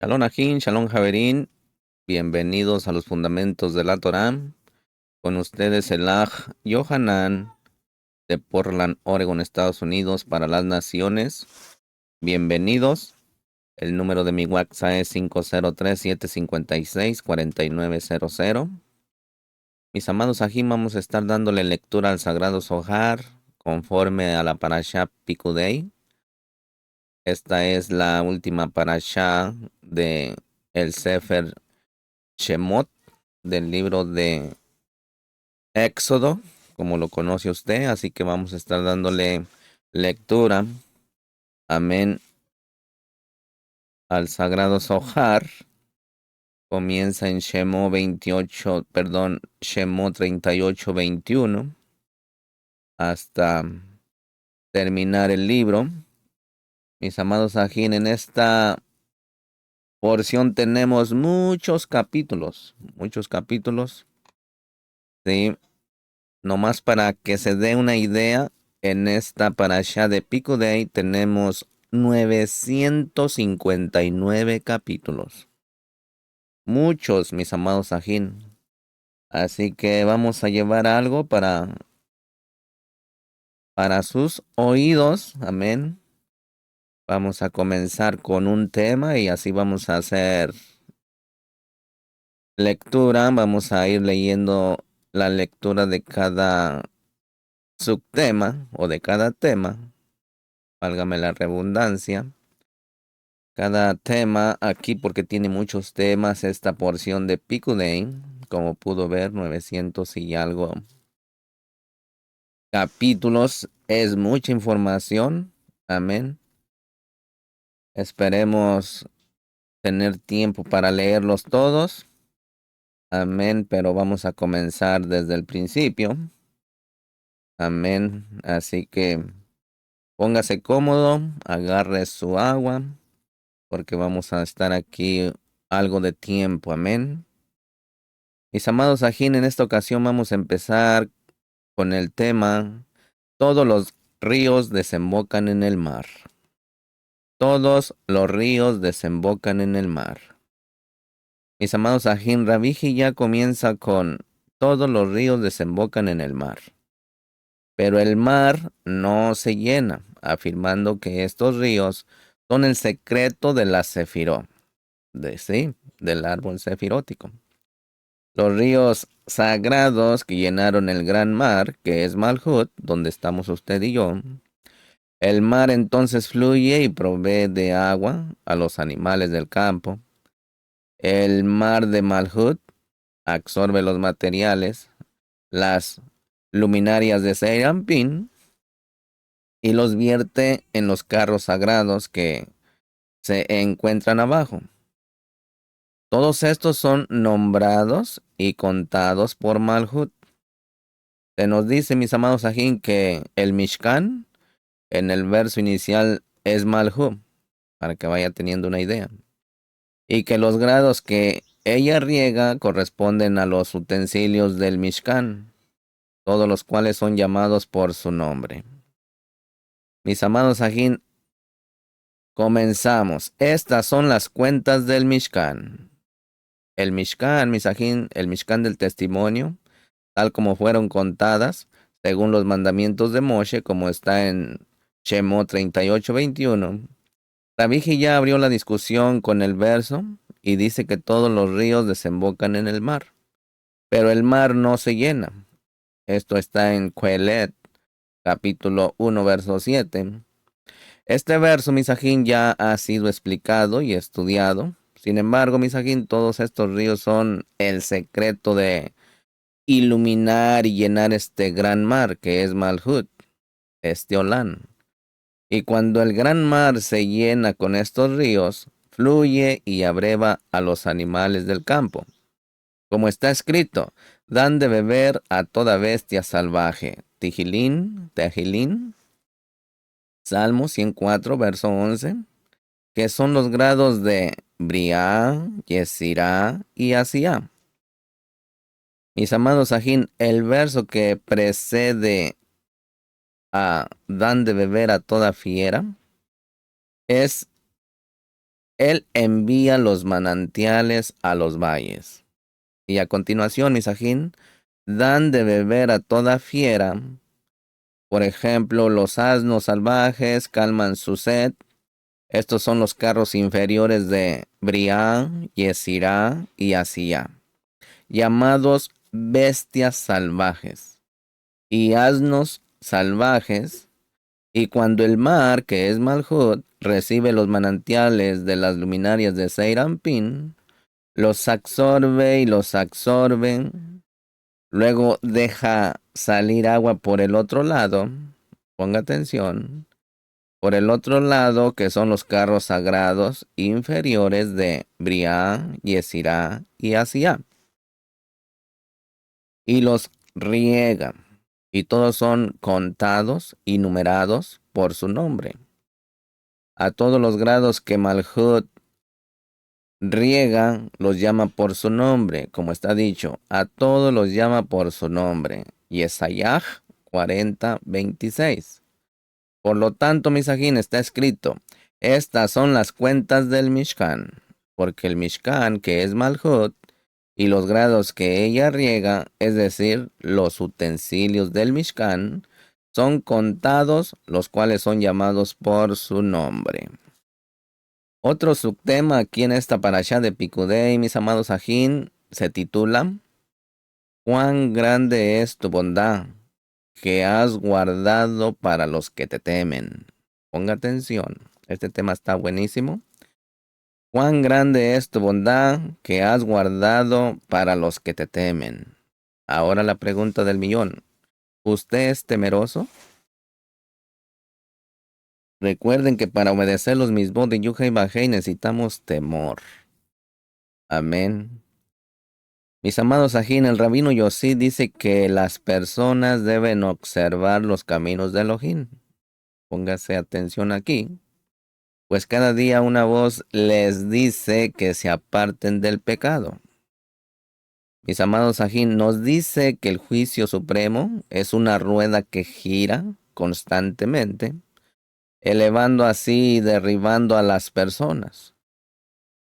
Shalom Ajín, Shalom Javerín, bienvenidos a los fundamentos de la Torá. Con ustedes el Aj Yohanan de Portland, Oregon, Estados Unidos, para las naciones. Bienvenidos. El número de mi WhatsApp es 503-756-4900. Mis amados Ajín, vamos a estar dándole lectura al Sagrado Zohar conforme a la Parashá Pikudei. Esta es la última Parashá de el Sefer Shemot, del libro de Éxodo, como lo conoce usted, así que vamos a estar dándole lectura, amén, al Sagrado Zohar. Comienza en Shemot 28, perdón, Shemot 38:21, hasta terminar el libro. Mis amados ajín, en esta porción tenemos muchos capítulos, sí. Nomás para que se dé una idea, en esta parasha de Pikudei tenemos 959 capítulos. Muchos, mis amados ajín. Así que vamos a llevar algo para sus oídos. Amén. Vamos a comenzar con un tema y así vamos a hacer lectura. Vamos a ir leyendo la lectura de cada subtema o de cada tema. Válgame la redundancia. Cada tema aquí, porque tiene muchos temas, esta porción de Pikudei, como pudo ver, 900 y algo capítulos, es mucha información. Amén. Esperemos tener tiempo para leerlos todos. Amén, pero vamos a comenzar desde el principio. Amén. Así que póngase cómodo, agarre su agua, porque vamos a estar aquí algo de tiempo. Amén. Mis amados ajín, en esta ocasión vamos a empezar con el tema: todos los ríos desembocan en el mar. Todos los ríos desembocan en el mar. Mis amados ajín, Rabiji ya comienza con: todos los ríos desembocan en el mar. Pero el mar no se llena, afirmando que estos ríos son el secreto de la sefirot, del árbol sefirótico. Los ríos sagrados que llenaron el gran mar, que es Malhut, donde estamos usted y yo. El mar entonces fluye y provee de agua a los animales del campo. El mar de Malhut absorbe los materiales, las luminarias de Serampín, y los vierte en los carros sagrados que se encuentran abajo. Todos estos son nombrados y contados por Malhut. Se nos dice, mis amados ajín, que el Mishkan en el verso inicial es Malhut, para que vaya teniendo una idea. Y que los grados que ella riega corresponden a los utensilios del Mishkan, todos los cuales son llamados por su nombre. Mis amados ajín, comenzamos. Estas son las cuentas del Mishkan. El Mishkan, mis ajín, el Mishkan del testimonio, tal como fueron contadas, según los mandamientos de Moshe, como está en Shemot 38:21. Rabiji ya abrió la discusión con el verso y dice que todos los ríos desembocan en el mar, pero el mar no se llena. Esto está en Coelet, capítulo 1, verso 7. Este verso, misajín, ya ha sido explicado y estudiado. Sin embargo, misajín, todos estos ríos son el secreto de iluminar y llenar este gran mar que es Malhut, este Olán. Y cuando el gran mar se llena con estos ríos, fluye y abreva a los animales del campo. Como está escrito, dan de beber a toda bestia salvaje. Tejilín, Salmo 104, verso 11, que son los grados de Briá, Yesirá y Asiá. Mis amados ajín, el verso que precede a dan de beber a toda fiera es Él envía los manantiales a los valles. Y a continuación, Misajín, dan de beber a toda fiera. Por ejemplo, los asnos salvajes calman su sed. Estos son los carros inferiores de Briá, Yesirá y Asía, llamados bestias salvajes y asnos salvajes. Y cuando el mar, que es Malhut, recibe los manantiales de las luminarias de Seirampín, los absorbe y los absorbe. Luego deja salir agua por el otro lado. Ponga atención. Por el otro lado, que son los carros sagrados inferiores de Briá, Yesirá y Asía. Y los riega. Y todos son contados y numerados por su nombre. A todos los grados que Malhut riega, los llama por su nombre, como está dicho. A todos los llama por su nombre. Yesayah 40:26. Por lo tanto, Misajín, está escrito, estas son las cuentas del Mishkan, porque el Mishkan, que es Malhut, y los grados que ella riega, es decir, los utensilios del Mishkan, son contados, los cuales son llamados por su nombre. Otro subtema aquí en esta parashá de Pikudei, mis amados Ajín, se titula ¿Cuán grande es tu bondad que has guardado para los que te temen? Ponga atención, este tema está buenísimo. ¿Cuán grande es tu bondad que has guardado para los que te temen? Ahora la pregunta del millón. ¿Usted es temeroso? Recuerden que para obedecer los mismos de Yuja y Bajei necesitamos temor. Amén. Mis amados Ajín, el rabino Yossi dice que las personas deben observar los caminos de Elohim. Póngase atención aquí. Pues cada día una voz les dice que se aparten del pecado. Mis amados Ajín, nos dice que el juicio supremo es una rueda que gira constantemente, elevando así y derribando a las personas.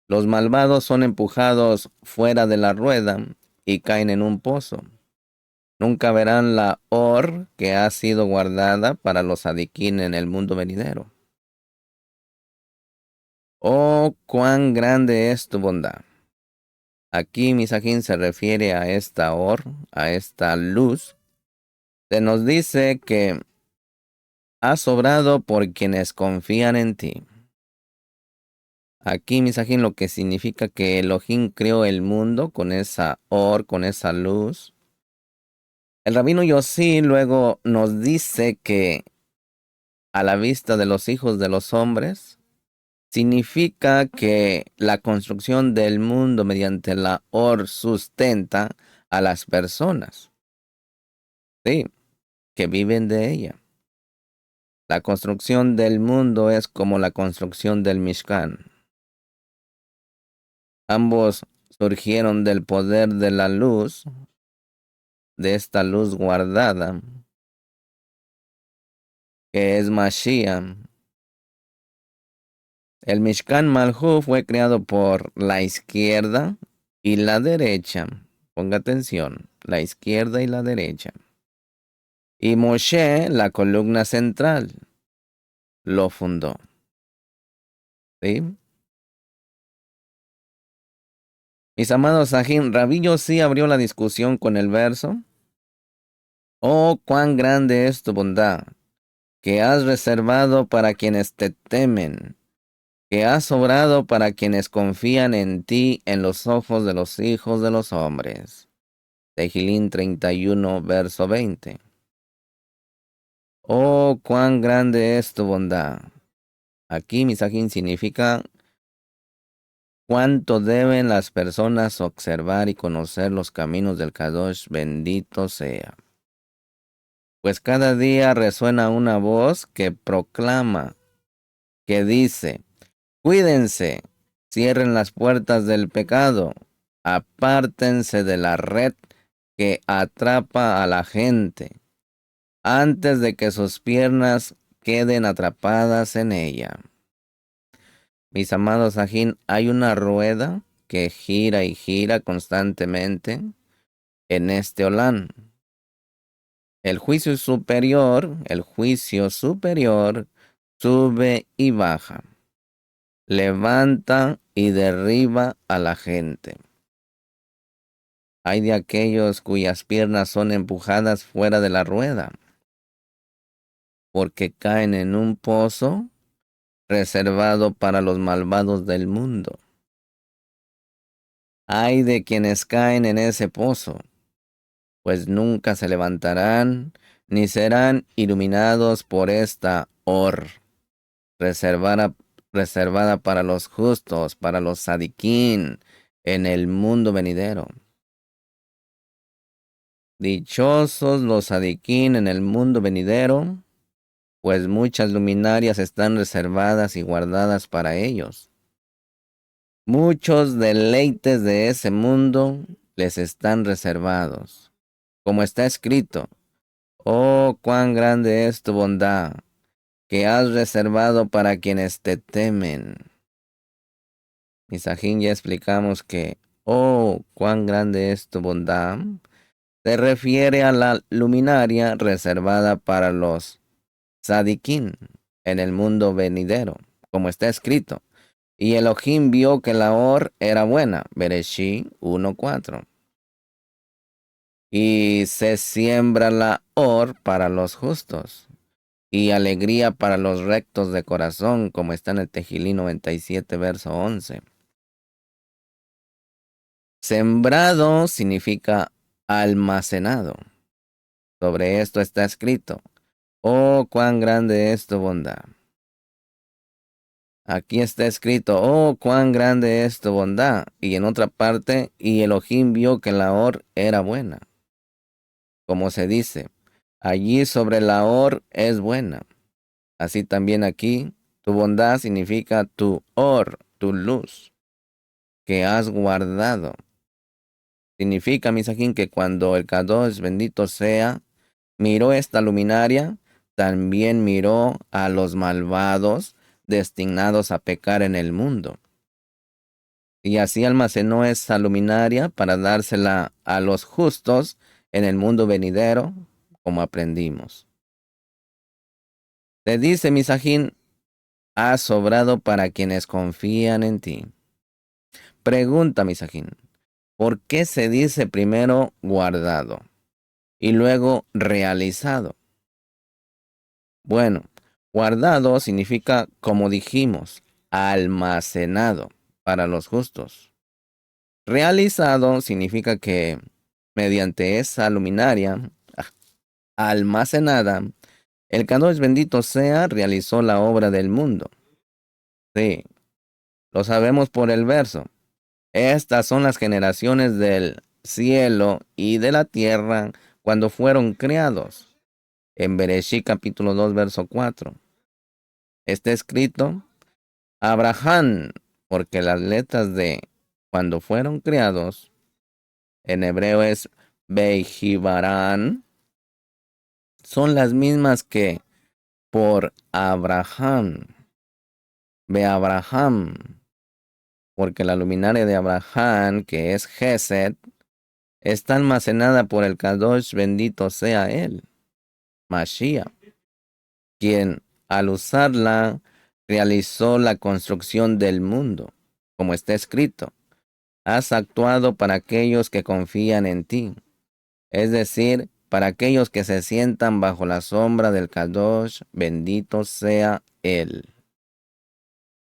Los malvados son empujados fuera de la rueda y caen en un pozo. Nunca verán la or que ha sido guardada para los adiquín en el mundo venidero. Oh, cuán grande es tu bondad. Aquí Misajín se refiere a esta or, a esta luz. Se nos dice que has sobrado por quienes confían en ti. Aquí Misajín lo que significa que Elohim creó el mundo con esa or, con esa luz. El rabino Yossi luego nos dice que a la vista de los hijos de los hombres, significa que la construcción del mundo mediante la or sustenta a las personas, sí, que viven de ella. La construcción del mundo es como la construcción del Mishkan. Ambos surgieron del poder de la luz, de esta luz guardada, que es Mashiach. El Mishkan Malhu fue creado por la izquierda y la derecha. Ponga atención, la izquierda y la derecha. Y Moshe, la columna central, lo fundó. ¿Sí? Mis amados Sajín, Rabí Yossi abrió la discusión con el verso. Oh, cuán grande es tu bondad, que has reservado para quienes te temen, que has sobrado para quienes confían en ti en los ojos de los hijos de los hombres. Tehilín 31, verso 20. Oh, cuán grande es tu bondad. Aquí Misajín significa cuánto deben las personas observar y conocer los caminos del Kadosh, bendito sea. Pues cada día resuena una voz que proclama, que dice, cuídense, cierren las puertas del pecado, apártense de la red que atrapa a la gente, antes de que sus piernas queden atrapadas en ella. Mis amados Sajín, hay una rueda que gira y gira constantemente en este Olán. El juicio superior, sube y baja, levanta y derriba a la gente. Hay de aquellos cuyas piernas son empujadas fuera de la rueda, porque caen en un pozo reservado para los malvados del mundo. Hay de quienes caen en ese pozo, pues nunca se levantarán ni serán iluminados por esta reservada, reservada para los justos, para los sadiquín, en el mundo venidero. Dichosos los sadiquín en el mundo venidero, pues muchas luminarias están reservadas y guardadas para ellos. Muchos deleites de ese mundo les están reservados. Como está escrito, oh, cuán grande es tu bondad, que has reservado para quienes te temen. Misajín, ya explicamos que, oh, cuán grande es tu bondad, se refiere a la luminaria reservada para los sadiquín en el mundo venidero, como está escrito. Y Elohim vio que la Or era buena, Bereshí 1:4. Y se siembra la Or para los justos, y alegría para los rectos de corazón, como está en el Tejilí 97, verso 11. Sembrado significa almacenado. Sobre esto está escrito, oh, cuán grande es tu bondad. Aquí está escrito, oh, cuán grande es tu bondad. Y en otra parte, y Elohim vio que la Or era buena. Como se dice, allí sobre la Or es buena. Así también aquí, tu bondad significa tu Or, tu luz, que has guardado. Significa, Misajín, que cuando el Kadosh, bendito sea, miró esta luminaria, también miró a los malvados destinados a pecar en el mundo. Y así almacenó esa luminaria para dársela a los justos en el mundo venidero, como aprendimos. Te dice Misajín, has sobrado para quienes confían en ti. Pregunta Misajín, ¿por qué se dice primero guardado y luego realizado? Bueno, guardado significa, como dijimos, almacenado para los justos. Realizado significa que mediante esa luminaria almacenada, el Kadosh bendito sea realizó la obra del mundo. Sí, lo sabemos por el verso. Estas son las generaciones del cielo y de la tierra cuando fueron creados. En Bereshí capítulo 2, verso 4. Está escrito Abraham, porque las letras de cuando fueron creados, en hebreo es Bejibarán, son las mismas que por Abraham. Ve Abraham, porque la luminaria de Abraham, que es Gesed, está almacenada por el Kadosh, bendito sea él, Mashiach, quien al usarla realizó la construcción del mundo, como está escrito. Has actuado para aquellos que confían en ti, es decir, para aquellos que se sientan bajo la sombra del Kadosh, bendito sea él,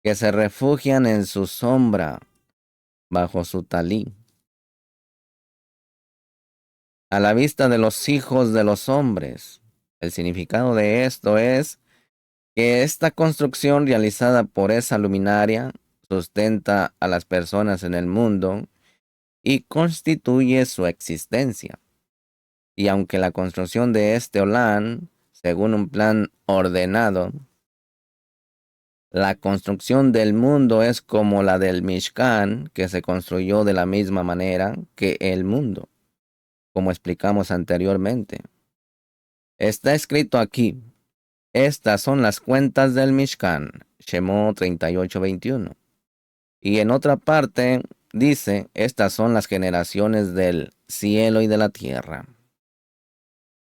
que se refugian en su sombra, bajo su talí. A la vista de los hijos de los hombres. El significado de esto es que esta construcción realizada por esa luminaria sustenta a las personas en el mundo y constituye su existencia. Y aunque la construcción de este Olán, según un plan ordenado, la construcción del mundo es como la del Mishkan, que se construyó de la misma manera que el mundo, como explicamos anteriormente. Está escrito aquí, estas son las cuentas del Mishkan, Shemot 38:21. Y en otra parte dice, estas son las generaciones del cielo y de la tierra.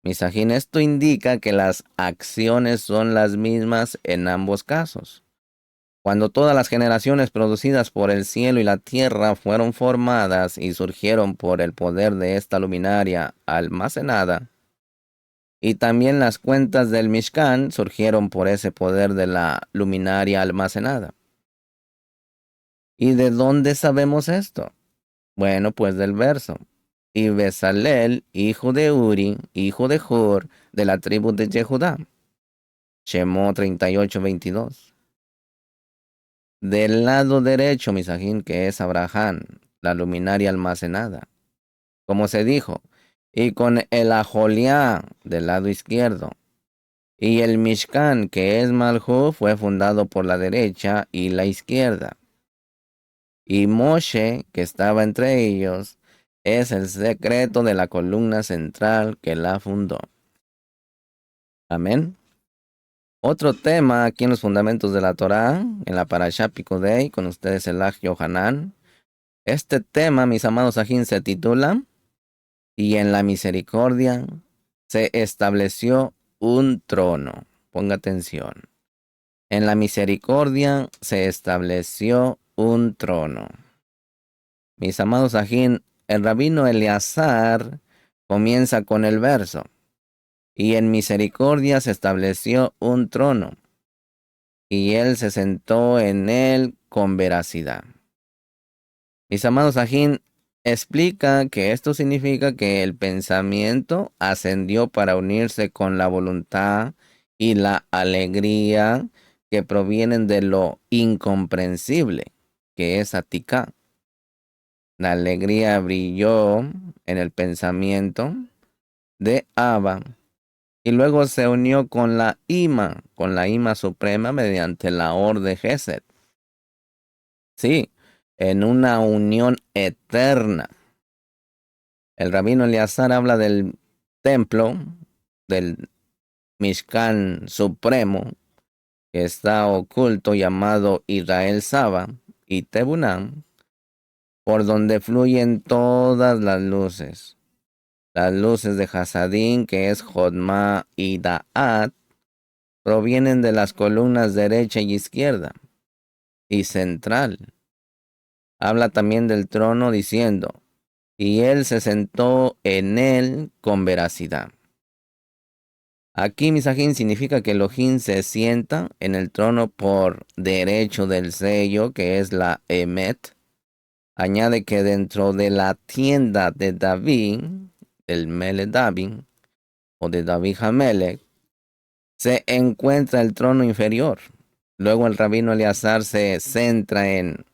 Misajín, esto indica que las acciones son las mismas en ambos casos. Cuando todas las generaciones producidas por el cielo y la tierra fueron formadas y surgieron por el poder de esta luminaria almacenada, y también las cuentas del Mishkan surgieron por ese poder de la luminaria almacenada. ¿Y de dónde sabemos esto? Bueno, pues del verso. Y Bezalel, hijo de Uri, hijo de Hur, de la tribu de Jehudá. Shemó 38:22. Del lado derecho, Misajín, que es Abraham, la luminaria almacenada. Como se dijo, y con el Ajoliá del lado izquierdo. Y el Mishkan, que es Malhú, fue fundado por la derecha y la izquierda. Y Moshe, que estaba entre ellos, es el secreto de la columna central que la fundó. Amén. Otro tema aquí en los fundamentos de la Torá, en la Parashá Picudei, con ustedes el Aj Yohanan. Este tema, mis amados ajín, se titula Y en la misericordia se estableció un trono. Ponga atención. En la misericordia se estableció un trono. Mis amados ajín, el rabino Eleazar comienza con el verso. Y en misericordia se estableció un trono, y él se sentó en él con veracidad. Mis amados ajín, explica que esto significa que el pensamiento ascendió para unirse con la voluntad y la alegría que provienen de lo incomprensible, que es Atika. La alegría brilló en el pensamiento de Abba y luego se unió con la Ima suprema mediante la Or de Gesed. Sí, en una unión eterna. El rabino Eleazar habla del templo, del Mishkan supremo, que está oculto llamado Israel Saba y Tebunam, por donde fluyen todas las luces. Las luces de Hasadín, que es Jodma y Da'at, provienen de las columnas derecha y izquierda y central. Habla también del trono diciendo, y él se sentó en él con veracidad. Aquí Misajín significa que Elohim se sienta en el trono por derecho del sello, que es la Emet. Añade que dentro de la tienda de David, el Mele David, o de David Hamelech, se encuentra el trono inferior. Luego el rabino Eleazar se centra en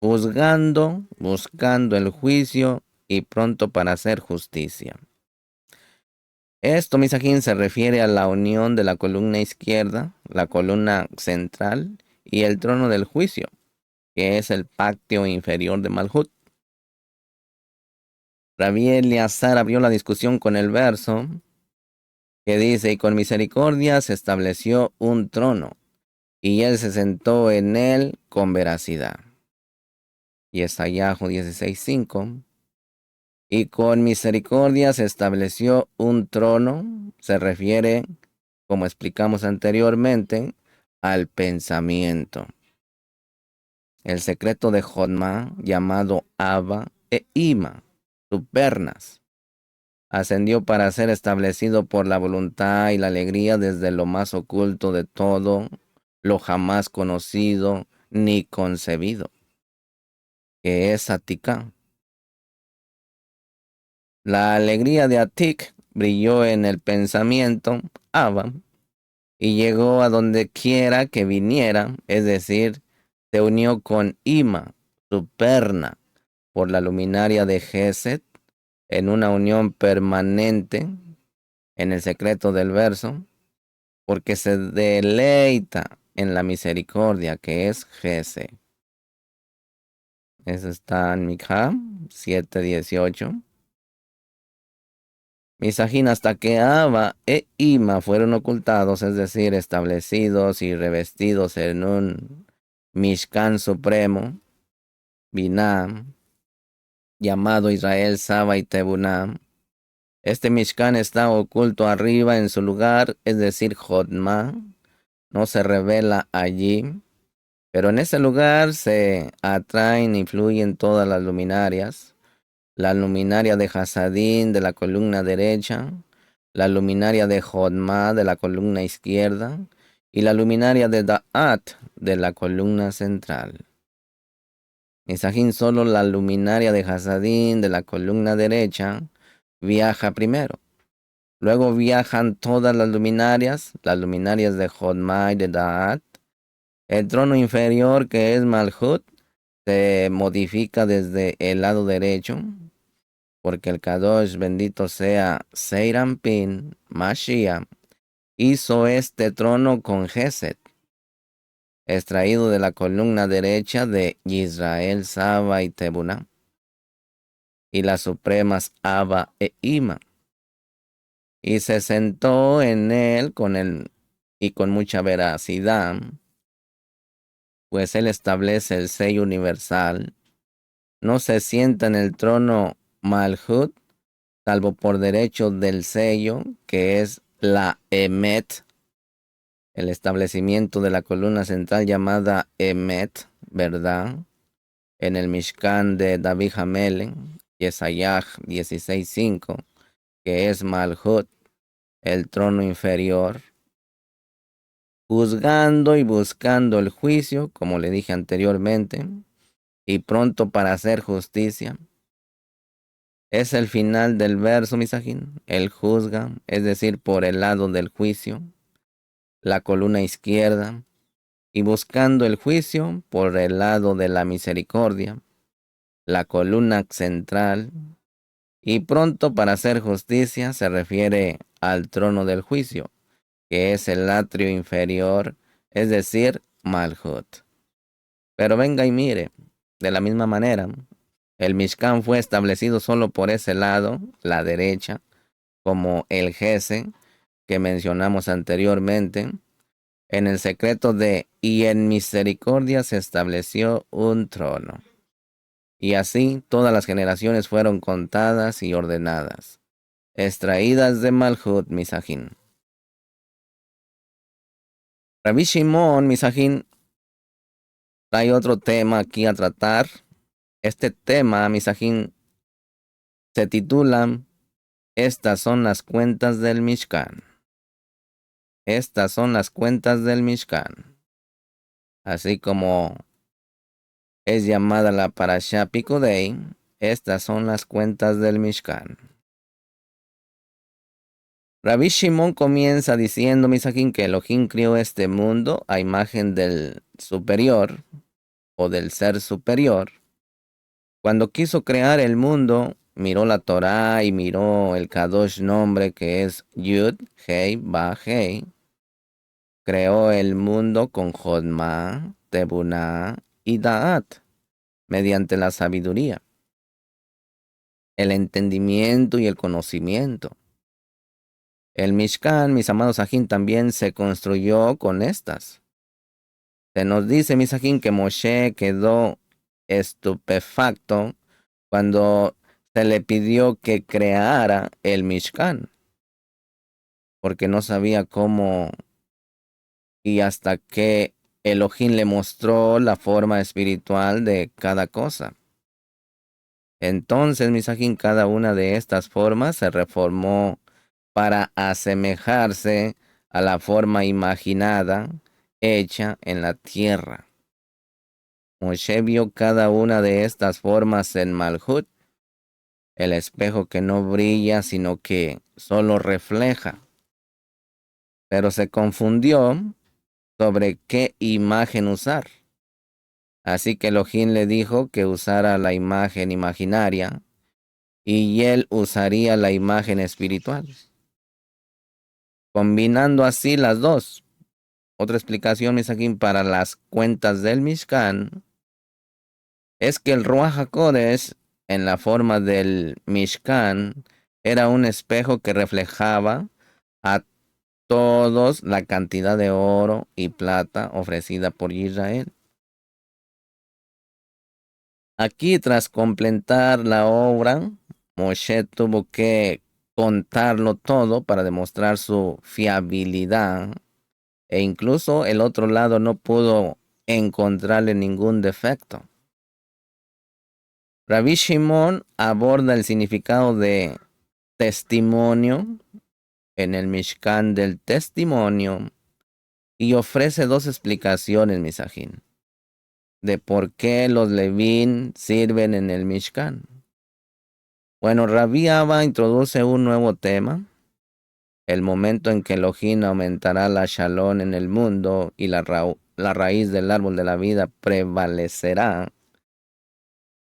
juzgando, buscando el juicio y pronto para hacer justicia. Esto, Misajín, se refiere a la unión de la columna izquierda, la columna central y el trono del juicio, que es el pacto inferior de Malhut. Rabí Eleazar abrió la discusión con el verso que dice, y con misericordia se estableció un trono, y él se sentó en él con veracidad. Y Esayahu 16:5. Y con misericordia se estableció un trono, se refiere, como explicamos anteriormente, al pensamiento. El secreto de Jodma, llamado Abba e Ima, supernas, ascendió para ser establecido por la voluntad y la alegría desde lo más oculto de todo, lo jamás conocido ni concebido, que es Atika. La alegría de Atik brilló en el pensamiento Abba y llegó a donde quiera que viniera, es decir, se unió con Ima, su perna, por la luminaria de Gesed, en una unión permanente, en el secreto del verso, porque se deleita en la misericordia que es Gesed. Eso está en Mikha 7:18. Misajín, hasta que Abba e Ima fueron ocultados, es decir, establecidos y revestidos en un Mishkan supremo, Binah, llamado Israel, Saba y Tebunah. Este Mishkan está oculto arriba en su lugar, es decir, Jotma, no se revela allí, pero en ese lugar se atraen y fluyen todas las luminarias, la luminaria de Hasadín de la columna derecha, la luminaria de Jotma de la columna izquierda y la luminaria de Da'at de la columna central. Misajín, solo la luminaria de Hasadín de la columna derecha viaja primero. Luego viajan todas las luminarias de Jotma y de Da'at. El trono inferior, que es Malhut, se modifica desde el lado derecho, porque el Kadosh, bendito sea Seirampin, Mashiach, hizo este trono con Geset, extraído de la columna derecha de Israel, Saba y Tebuna, y las supremas Abba e Ima, y se sentó en él y con mucha veracidad, pues él establece el sello universal. No se sienta en el trono Malhut, salvo por derecho del sello, que es la Emet, el establecimiento de la columna central llamada Emet, ¿verdad? En el Mishkan de David Hamelech, Yesayah 16:5, que es Malhut, el trono inferior, juzgando y buscando el juicio, como le dije anteriormente, y pronto para hacer justicia. Es el final del verso, Misajín. Él juzga, es decir, por el lado del juicio, la columna izquierda, y buscando el juicio por el lado de la misericordia, la columna central, y pronto para hacer justicia se refiere al trono del juicio, que es el atrio inferior, es decir, Malhut. Pero venga y mire, de la misma manera, el Mishkan fue establecido solo por ese lado, la derecha, como el Jese que mencionamos anteriormente, en el secreto de y en misericordia se estableció un trono. Y así todas las generaciones fueron contadas y ordenadas, extraídas de Malhut Misajín. Rabbi Shimon Misajín trae otro tema aquí a tratar. Este tema, Misajín, se titula Estas son las cuentas del Mishkan. Estas son las cuentas del Mishkan. Así como es llamada la Parashá Pikudei, estas son las cuentas del Mishkan. Rabbi Shimon comienza diciendo, Misajín, que Elohim crió este mundo a imagen del superior o del ser superior. Cuando quiso crear el mundo, miró la Torá y miró el Kadosh nombre que es Yud, Hei, Ba, Hei. Creó el mundo con Jodma, Tebuna y Da'at, mediante la sabiduría, el entendimiento y el conocimiento. El Mishkan, mis amados Ajín, también se construyó con estas. Se nos dice, mis Ajín, que Moshe quedó estupefacto cuando se le pidió que creara el Mishkan, porque no sabía cómo y hasta que Elohim le mostró la forma espiritual de cada cosa. Entonces, Misajín, cada una de estas formas se reformó para asemejarse a la forma imaginada, hecha en la tierra. Moshe vio cada una de estas formas en Malhut, el espejo que no brilla, sino que solo refleja. Pero se confundió sobre qué imagen usar. Así que Elohim le dijo que usara la imagen imaginaria y él usaría la imagen espiritual, combinando así las dos. Otra explicación, aquí para las cuentas del Mishkan es que el Ruach HaKodesh, en la forma del Mishkan, era un espejo que reflejaba a todos la cantidad de oro y plata ofrecida por Israel. Aquí, tras completar la obra, Moshe tuvo que contarlo todo para demostrar su fiabilidad e incluso el otro lado no pudo encontrarle ningún defecto. Rabbi Shimon aborda el significado de testimonio en el Mishkan del testimonio y ofrece dos explicaciones, Misajín, de por qué los Levín sirven en el Mishkan. Bueno, Rabbi Abba introduce un nuevo tema, el momento en que Elohim aumentará la shalom en el mundo y la raíz del árbol de la vida prevalecerá.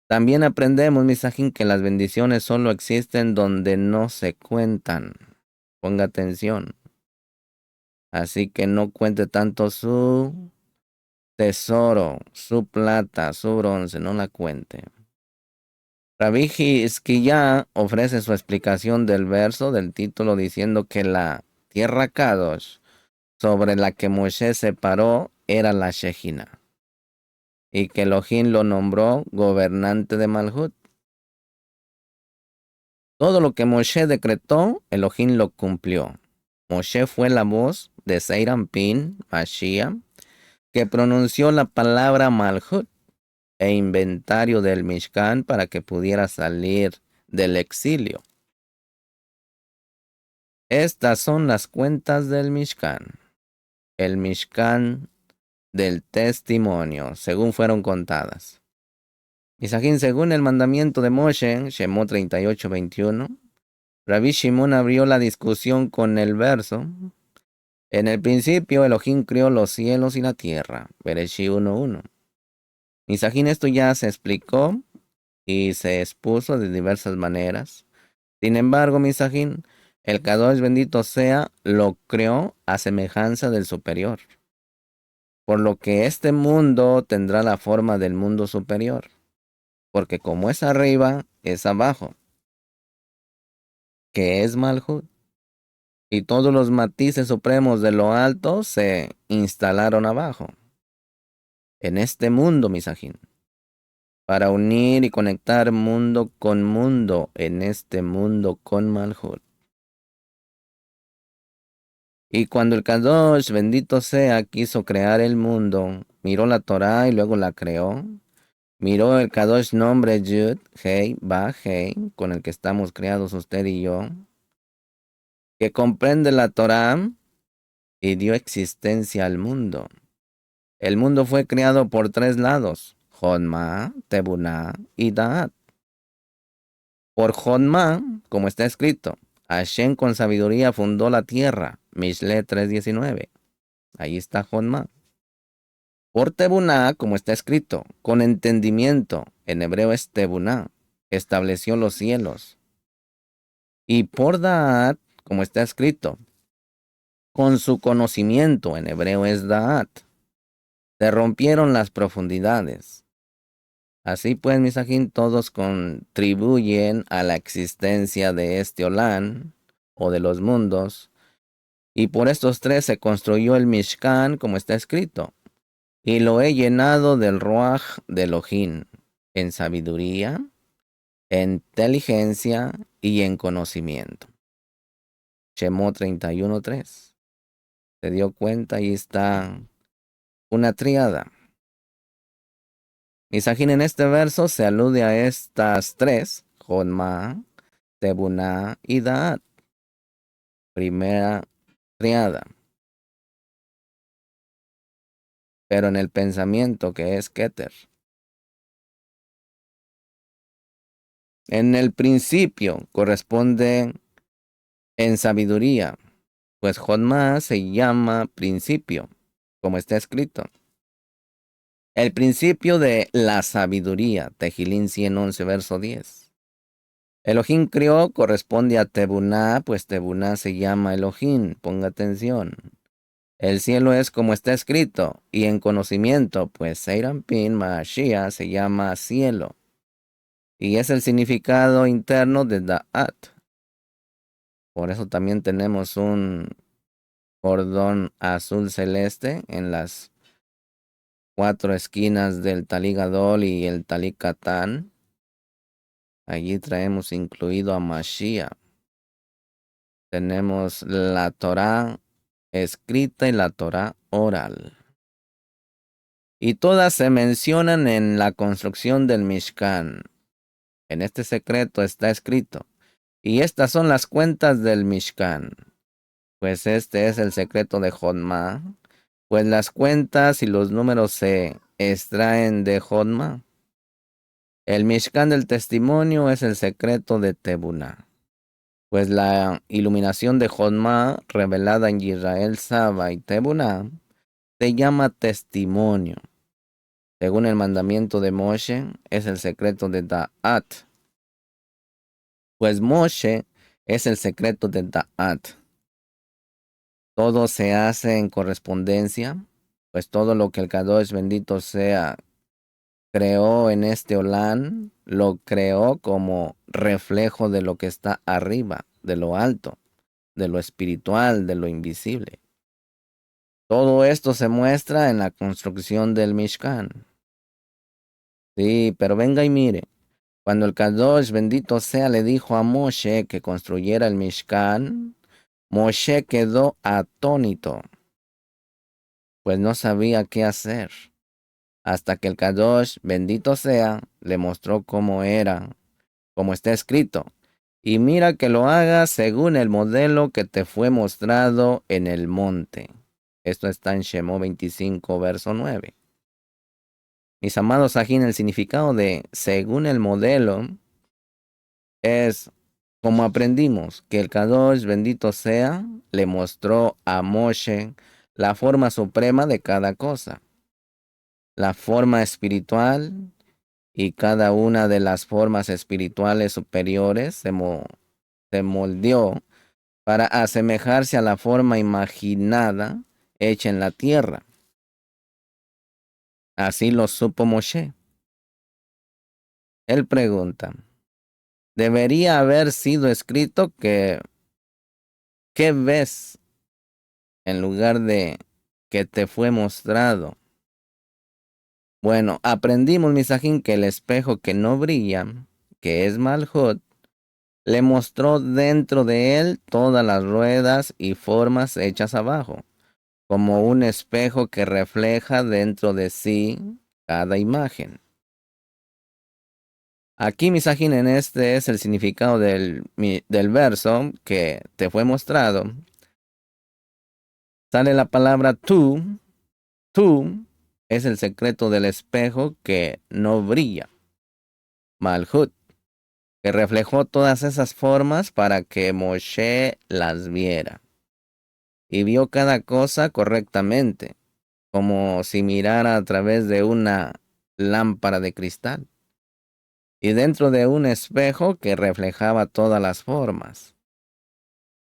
También aprendemos, Misajín, que las bendiciones solo existen donde no se cuentan. Ponga atención. Así que no cuente tanto su tesoro, su plata, su bronce, no la cuente. Rabbi Hizkiya ofrece su explicación del verso del título diciendo que la tierra Kadosh sobre la que Moshe se paró era la Shejina y que Elohim lo nombró gobernante de Malhut. Todo lo que Moshe decretó, Elohim lo cumplió. Moshe fue la voz de Seirampin, Mashiach, que pronunció la palabra Malhut e inventario del Mishkan para que pudiera salir del exilio. Estas son las cuentas del Mishkan. El Mishkan del testimonio, según fueron contadas. Misajín, según el mandamiento de Moshe, Shemot 38:21, Rabbi Shimon abrió la discusión con el verso: en el principio Elohim creó los cielos y la tierra. Bereshit 1:1. Misajín, esto ya se explicó y se expuso de diversas maneras. Sin embargo, Misajín, el Kadosh bendito sea, lo creó a semejanza del superior, por lo que este mundo tendrá la forma del mundo superior, porque como es arriba, es abajo, que es Malhut, y todos los matices supremos de lo alto se instalaron abajo, en este mundo, Misajín, para unir y conectar mundo con mundo en este mundo con Malhut. Y cuando el Kadosh, bendito sea, quiso crear el mundo, miró la Torá y luego la creó. Miró el Kadosh nombre Yud, Hei, Ba, Hei, con el que estamos creados usted y yo, que comprende la Torá y dio existencia al mundo. El mundo fue creado por tres lados: Jonma, Tebuná y Da'at. Por Jonma, como está escrito, Hashem con sabiduría fundó la tierra, Mishle 3:19. Ahí está Jonma. Por Tebuná, como está escrito, con entendimiento, en hebreo es Tebuná, estableció los cielos. Y por Da'at, como está escrito, con su conocimiento, en hebreo es Da'at, se rompieron las profundidades. Así pues, Misajín, todos contribuyen a la existencia de este Olán, o de los mundos, y por estos tres se construyó el Mishkan, como está escrito, y lo he llenado del Ruach de Elohim, en sabiduría, en inteligencia y en conocimiento. Shemot 31:3. Se dio cuenta, y está una tríada. Misajín, en este verso se alude a estas tres: Jonma, Tebuná y Da'at. Primera triada. Pero en el pensamiento, que es Keter. En el principio corresponde en sabiduría, pues Jonma se llama principio, como está escrito. El principio de la sabiduría, Tejilín 111, verso 10. Elohim creó corresponde a Tebuná, pues Tebuná se llama Elohim, ponga atención. El cielo es como está escrito, y en conocimiento, pues Seirampin Mashiach se llama cielo, y es el significado interno de Da'at. Por eso también tenemos un cordón azul celeste en las 4 esquinas del Talí Gadol y el Talí Catán. Allí traemos incluido a Mashiach. Tenemos la Torá escrita y la Torá oral. Y todas se mencionan en la construcción del Mishkan. En este secreto está escrito. Y estas son las cuentas del Mishkan. Pues este es el secreto de Jodma. Pues las cuentas y los números se extraen de Jodma. El Mishkan del testimonio es el secreto de Tebuna. Pues la iluminación de Jodma revelada en Israel, Saba y Tebuna se llama testimonio. Según el mandamiento de Moshe, es el secreto de Da'at. Pues Moshe es el secreto de Da'at. Todo se hace en correspondencia, pues todo lo que el Kadosh bendito sea creó en este Olán, lo creó como reflejo de lo que está arriba, de lo alto, de lo espiritual, de lo invisible. Todo esto se muestra en la construcción del Mishkan. Sí, pero venga y mire. Cuando el Kadosh bendito sea le dijo a Moshe que construyera el Mishkan, Moshe quedó atónito, pues no sabía qué hacer, hasta que el Kadosh bendito sea le mostró cómo era, como está escrito. Y mira que lo hagas según el modelo que te fue mostrado en el monte. Esto está en Shemó 25, verso 9. Mis amados, aquí en el significado de según el modelo es como aprendimos que el Kadosh bendito sea le mostró a Moshe la forma suprema de cada cosa, la forma espiritual y cada una de las formas espirituales superiores se moldeó para asemejarse a la forma imaginada hecha en la tierra. Así lo supo Moshe. Él pregunta, debería haber sido escrito que, ¿qué ves? En lugar de que te fue mostrado. Bueno, aprendimos, Misajín, que el espejo que no brilla, que es Malhut, le mostró dentro de él todas las ruedas y formas hechas abajo, como un espejo que refleja dentro de sí cada imagen. Aquí, Misajín, en este es el significado del verso que te fue mostrado. Sale la palabra tú es el secreto del espejo que no brilla. Malhut, que reflejó todas esas formas para que Moshe las viera. Y vio cada cosa correctamente, como si mirara a través de una lámpara de cristal. Y dentro de un espejo que reflejaba todas las formas.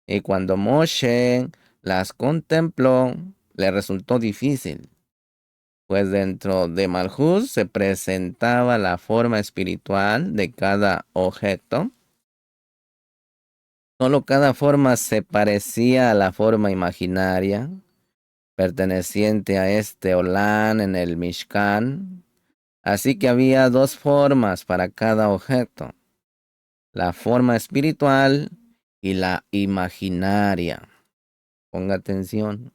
Y cuando Moshe las contempló, le resultó difícil, pues dentro de Malhut se presentaba la forma espiritual de cada objeto. Solo cada forma se parecía a la forma imaginaria, perteneciente a este Olán en el Mishkan. Así que había dos formas para cada objeto, la forma espiritual y la imaginaria. Ponga atención.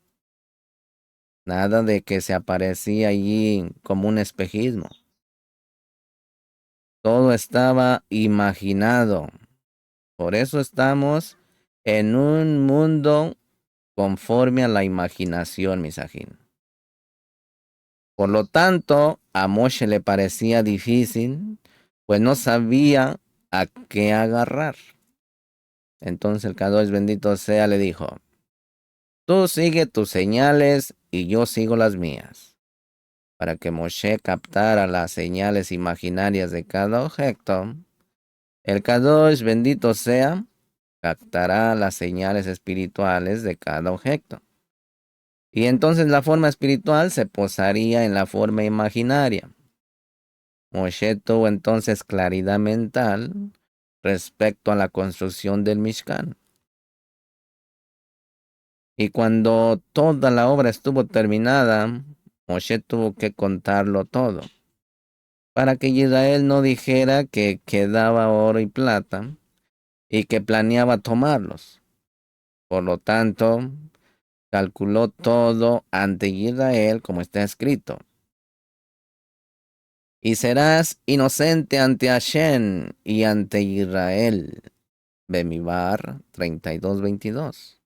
Nada de que se aparecía allí como un espejismo. Todo estaba imaginado. Por eso estamos en un mundo conforme a la imaginación, Misajín. Por lo tanto, a Moshe le parecía difícil, pues no sabía a qué agarrar. Entonces el Kadosh bendito sea le dijo, tú sigue tus señales y yo sigo las mías. Para que Moshe captara las señales imaginarias de cada objeto, el Kadosh bendito sea captará las señales espirituales de cada objeto. Y entonces la forma espiritual se posaría en la forma imaginaria. Moshe tuvo entonces claridad mental respecto a la construcción del Mishkan. Y cuando toda la obra estuvo terminada, Moshe tuvo que contarlo todo, para que Israel no dijera que quedaba oro y plata y que planeaba tomarlos. Por lo tanto, calculó todo ante Israel como está escrito. Y serás inocente ante Hashem y ante Israel. Bemibar 32:22.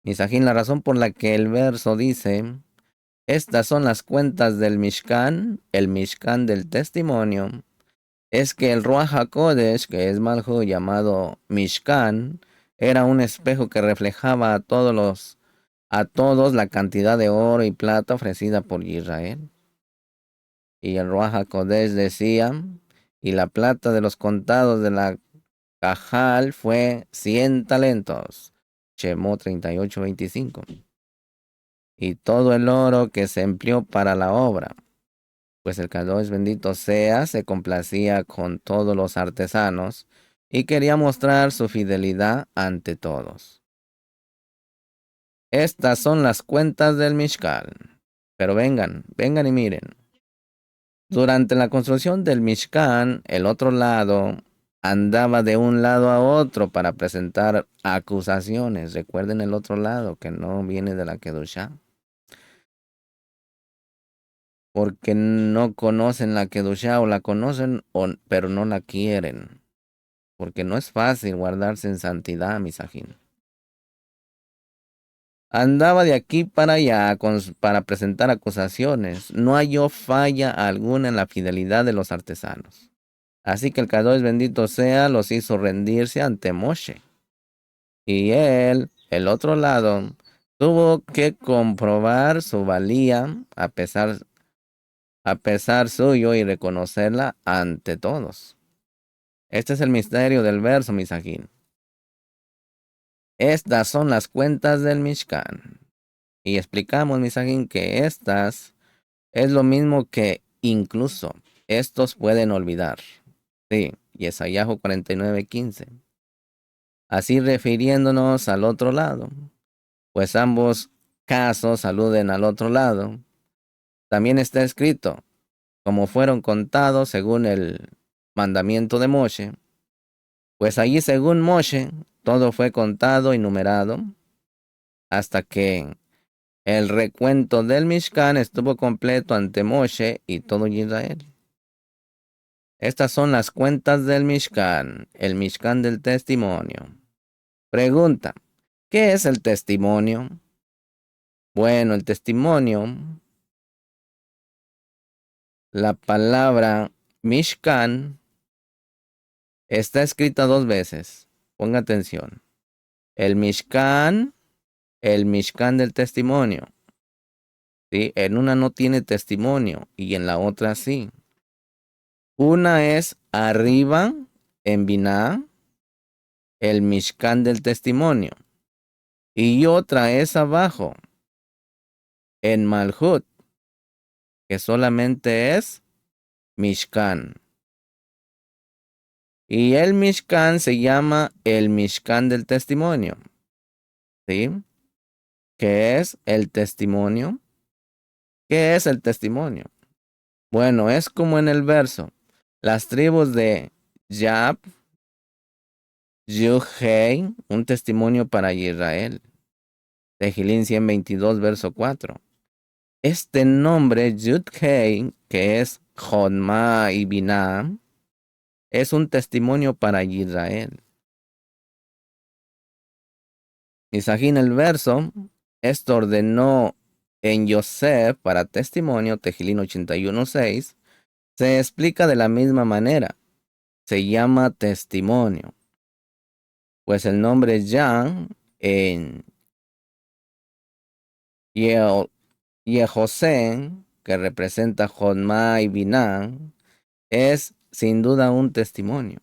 Misajín, la razón por la que el verso dice, estas son las cuentas del Mishkan, el Mishkan del testimonio, es que el Ruach HaKodesh, que es Malhu llamado Mishkan, era un espejo que reflejaba a todos la cantidad de oro y plata ofrecida por Israel. Y el Ruach HaKodesh decía, y la plata de los contados de la Cajal fue 100 talentos. Shemot 38:25. Y todo el oro que se empleó para la obra, pues el Kadosh bendito sea, se complacía con todos los artesanos y quería mostrar su fidelidad ante todos. Estas son las cuentas del Mishkan. Pero vengan y miren. Durante la construcción del Mishkan, el otro lado andaba de un lado a otro para presentar acusaciones. Recuerden el otro lado que no viene de la Kedushá. Porque no conocen la Kedushá o la conocen, pero no la quieren. Porque no es fácil guardarse en santidad, misajín. Andaba de aquí para allá para presentar acusaciones. No halló falla alguna en la fidelidad de los artesanos. Así que el Kadosh bendito sea los hizo rendirse ante Moshe. Y él, el otro lado, tuvo que comprobar su valía a pesar suyo y reconocerla ante todos. Este es el misterio del verso, misajín. Estas son las cuentas del Mishkan. Y explicamos, misajín, que estas es lo mismo que incluso estos pueden olvidar. Sí, Yesayahu 49:15. Así refiriéndonos al otro lado, pues ambos casos aluden al otro lado. También está escrito, como fueron contados según el mandamiento de Moshe, pues allí según Moshe todo fue contado y numerado hasta que el recuento del Mishkan estuvo completo ante Moshe y todo Israel. Estas son las cuentas del Mishkan, el Mishkan del testimonio. Pregunta, ¿qué es el testimonio? Bueno, el testimonio, la palabra Mishkan está escrita dos veces. Ponga atención. El Mishkan del testimonio. ¿Sí? En una no tiene testimonio y en la otra sí. Una es arriba en Binah, el Mishkan del testimonio. Y otra es abajo en Malhut, que solamente es Mishkan. Y el Mishkan se llama el Mishkan del testimonio. ¿Sí? ¿Qué es el testimonio? ¿Qué es el testimonio? Bueno, es como en el verso. Las tribus de Yab, Yuhei, un testimonio para Israel. Tehilín 122, verso 4. Este nombre, Yud-Hei, que es Jodma y Binah, es un testimonio para Israel. Misajín el verso, esto ordenó en Yosef para testimonio, Tehilín 81:6, se explica de la misma manera. Se llama testimonio. Pues el nombre Jan en Yehosé, que representa Jodma y Binah, es sin duda un testimonio.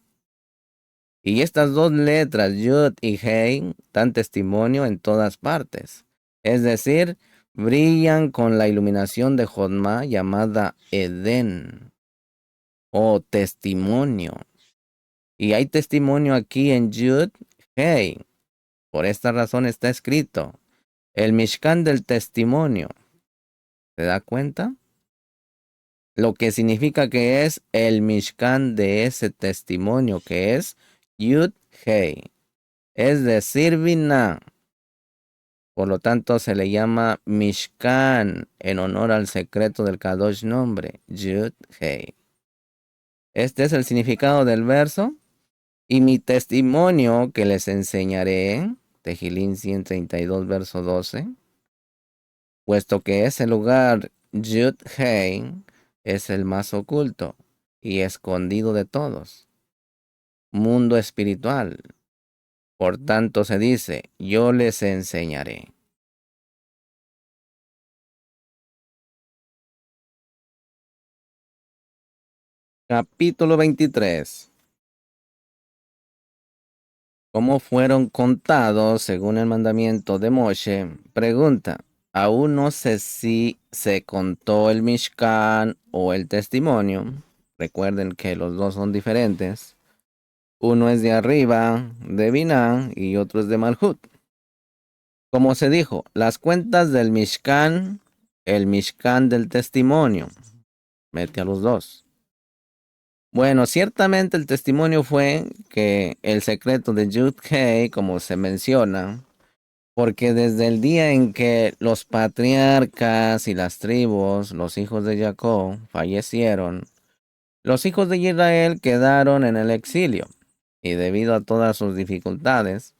Y estas dos letras, Yud y Hei, dan testimonio en todas partes. Es decir, brillan con la iluminación de Jodma llamada Edén o testimonio. Y hay testimonio aquí en Yud, Hei. Por esta razón está escrito, el Mishkan del testimonio. ¿Se da cuenta? Lo que significa que es el Mishkan de ese testimonio, que es Yud Hei, es decir, Binah. Por lo tanto, se le llama Mishkan en honor al secreto del Kadosh nombre, Yud Hei. Este es el significado del verso. Y mi testimonio que les enseñaré, Tejilín 132, verso 12, puesto que ese lugar, Yud Hei, es el más oculto y escondido de todos, mundo espiritual. Por tanto se dice, yo les enseñaré. Capítulo 23. ¿Cómo fueron contados según el mandamiento de Moshe? Pregunta. Aún no sé si se contó el Mishkan o el testimonio. Recuerden que los dos son diferentes. Uno es de arriba, de Binah, y otro es de Malhut. Como se dijo, las cuentas del Mishkan, el Mishkan del testimonio. Mete a los dos. Bueno, ciertamente el testimonio fue que el secreto de Yud-Hei, como se menciona, porque desde el día en que los patriarcas y las tribus, los hijos de Jacob, fallecieron, los hijos de Israel quedaron en el exilio, y debido a todas sus dificultades,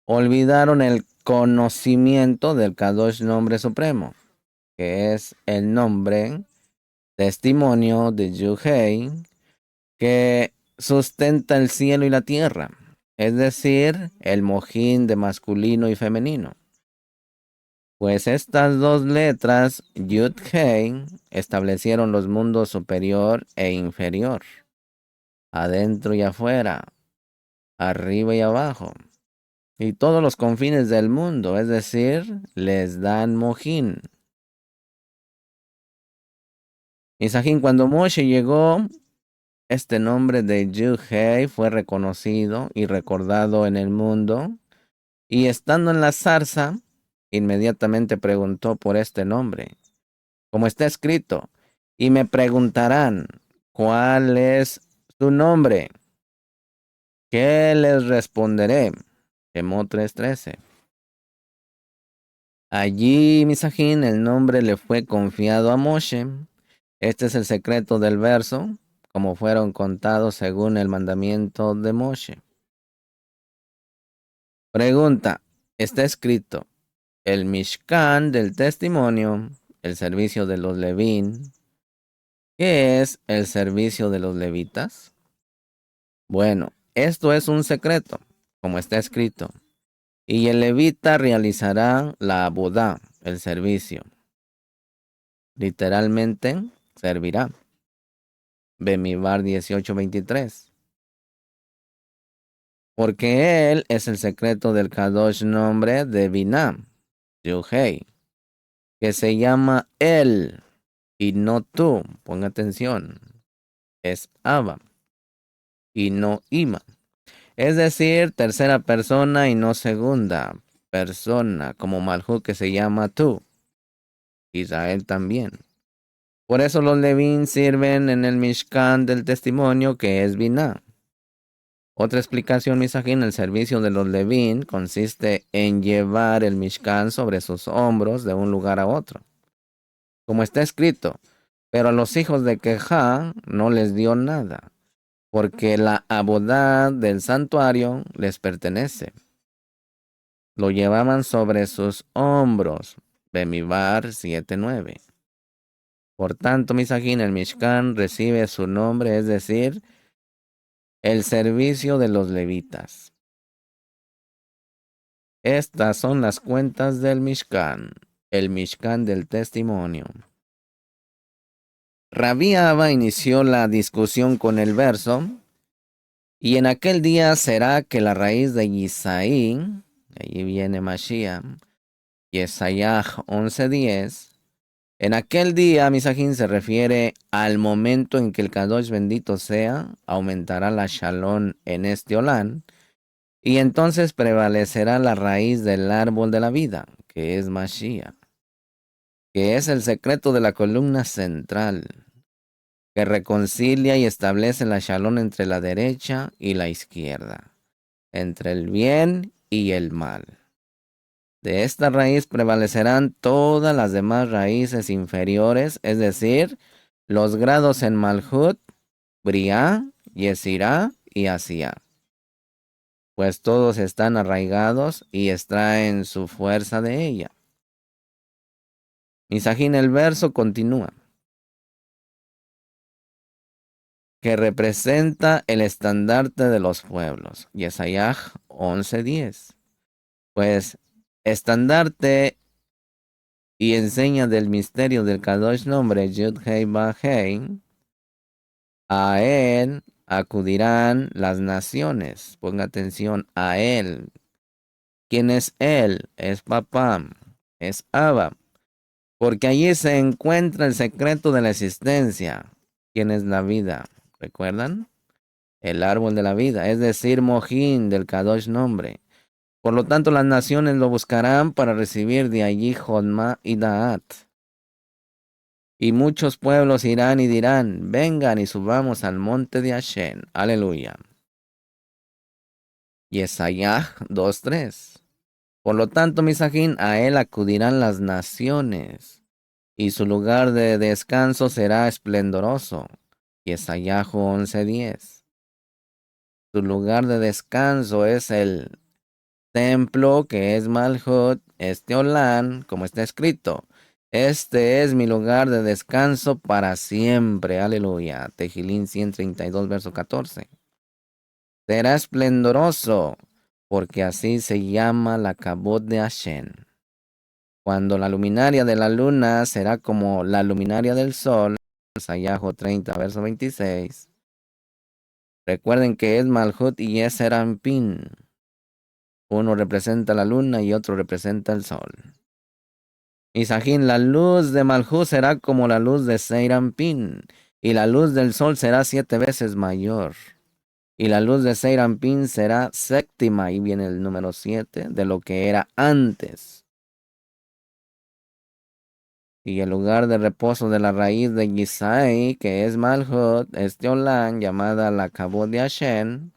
olvidaron el conocimiento del Kadosh nombre supremo, que es el nombre, testimonio de Yud-Hei, que sustenta el cielo y la tierra, es decir, el mojín de masculino y femenino. Pues estas dos letras, Yud-Hei, establecieron los mundos superior e inferior, adentro y afuera, arriba y abajo, y todos los confines del mundo, es decir, les dan mojín. Misajín, cuando Moshe llegó, este nombre de Yud-Hei fue reconocido y recordado en el mundo, y estando en la zarza, inmediatamente preguntó por este nombre, como está escrito, y me preguntarán, ¿cuál es su nombre? ¿Qué les responderé? Shemot 3:13. Allí, Misajín, el nombre le fue confiado a Moshe. Este es el secreto del verso, como fueron contados según el mandamiento de Moshe. Pregunta, está escrito, el Mishkan del testimonio, el servicio de los Levín. ¿Qué es el servicio de los levitas? Bueno, esto es un secreto, como está escrito. Y el levita realizará la abodá, el servicio. Literalmente, servirá. Bemibar 18:23. Porque él es el secreto del Kadosh nombre de Binah, Yuhei, que se llama él y no tú. Ponga atención. Es Abba y no Ima. Es decir, tercera persona y no segunda persona, como Malhut que se llama tú. Israel también. Por eso los Levín sirven en el Mishkan del testimonio que es Binah. Otra explicación, Misajín, el servicio de los Levín consiste en llevar el Mishkan sobre sus hombros de un lugar a otro. Como está escrito, pero a los hijos de Quejá no les dio nada, porque la abodá del santuario les pertenece. Lo llevaban sobre sus hombros. Bemibar 7:9. Por tanto, Misajín, el Mishkan recibe su nombre, es decir, el servicio de los levitas. Estas son las cuentas del Mishkan, el Mishkan del testimonio. Rabí Abba inició la discusión con el verso, y en aquel día será que la raíz de Isaí, allí viene Mashiach, Yesayach 11:10, en aquel día, Misajín se refiere al momento en que el Kadosh bendito sea, aumentará la Shalom en este Olán, y entonces prevalecerá la raíz del árbol de la vida, que es Mashiach. que es el secreto de la columna central, que reconcilia y establece la shalom entre la derecha y la izquierda, entre el bien y el mal. De esta raíz prevalecerán todas las demás raíces inferiores, es decir, los grados en Malhut, Briá, Yesirá y Asía, pues todos están arraigados y extraen su fuerza de ella. Misajín, el verso continúa, que representa el estandarte de los pueblos. Yesayah 11:10. Pues estandarte y enseña del misterio del Kadosh nombre Yud Hei Ba Hei. A él acudirán las naciones. Ponga atención, a él. ¿Quién es él? Es papá, es Abba. Porque allí se encuentra el secreto de la existencia. ¿Quién es la vida? ¿Recuerdan? El árbol de la vida, es decir, Mojín del Kadosh nombre. Por lo tanto, las naciones lo buscarán para recibir de allí Jodma y Da'at. Y muchos pueblos irán y dirán, vengan y subamos al monte de Hashem. Aleluya. Yesayah 2:3. Por lo tanto, Misajín, a él acudirán las naciones, y su lugar de descanso será esplendoroso. Yesayah 11:10. Su lugar de descanso es el templo que es Malhut, este Olán, como está escrito. Este es mi lugar de descanso para siempre. Aleluya. Tejilín 132, verso 14. Será esplendoroso, porque así se llama la Kabod de Hashem. Cuando la luminaria de la luna será como la luminaria del sol, Sayajo 30, verso 26. Recuerden que es Malhut y es Serampín. Uno representa la luna y otro representa el sol. Misajín, la luz de Malhut será como la luz de Seirampín, y la luz del sol será 7 veces mayor. Y la luz de Seirampín será séptima, y viene el número 7, de lo que era antes. Y el lugar de reposo de la raíz de Yisai, que es Malhut, este Olán, llamada la Kabod de Hashem,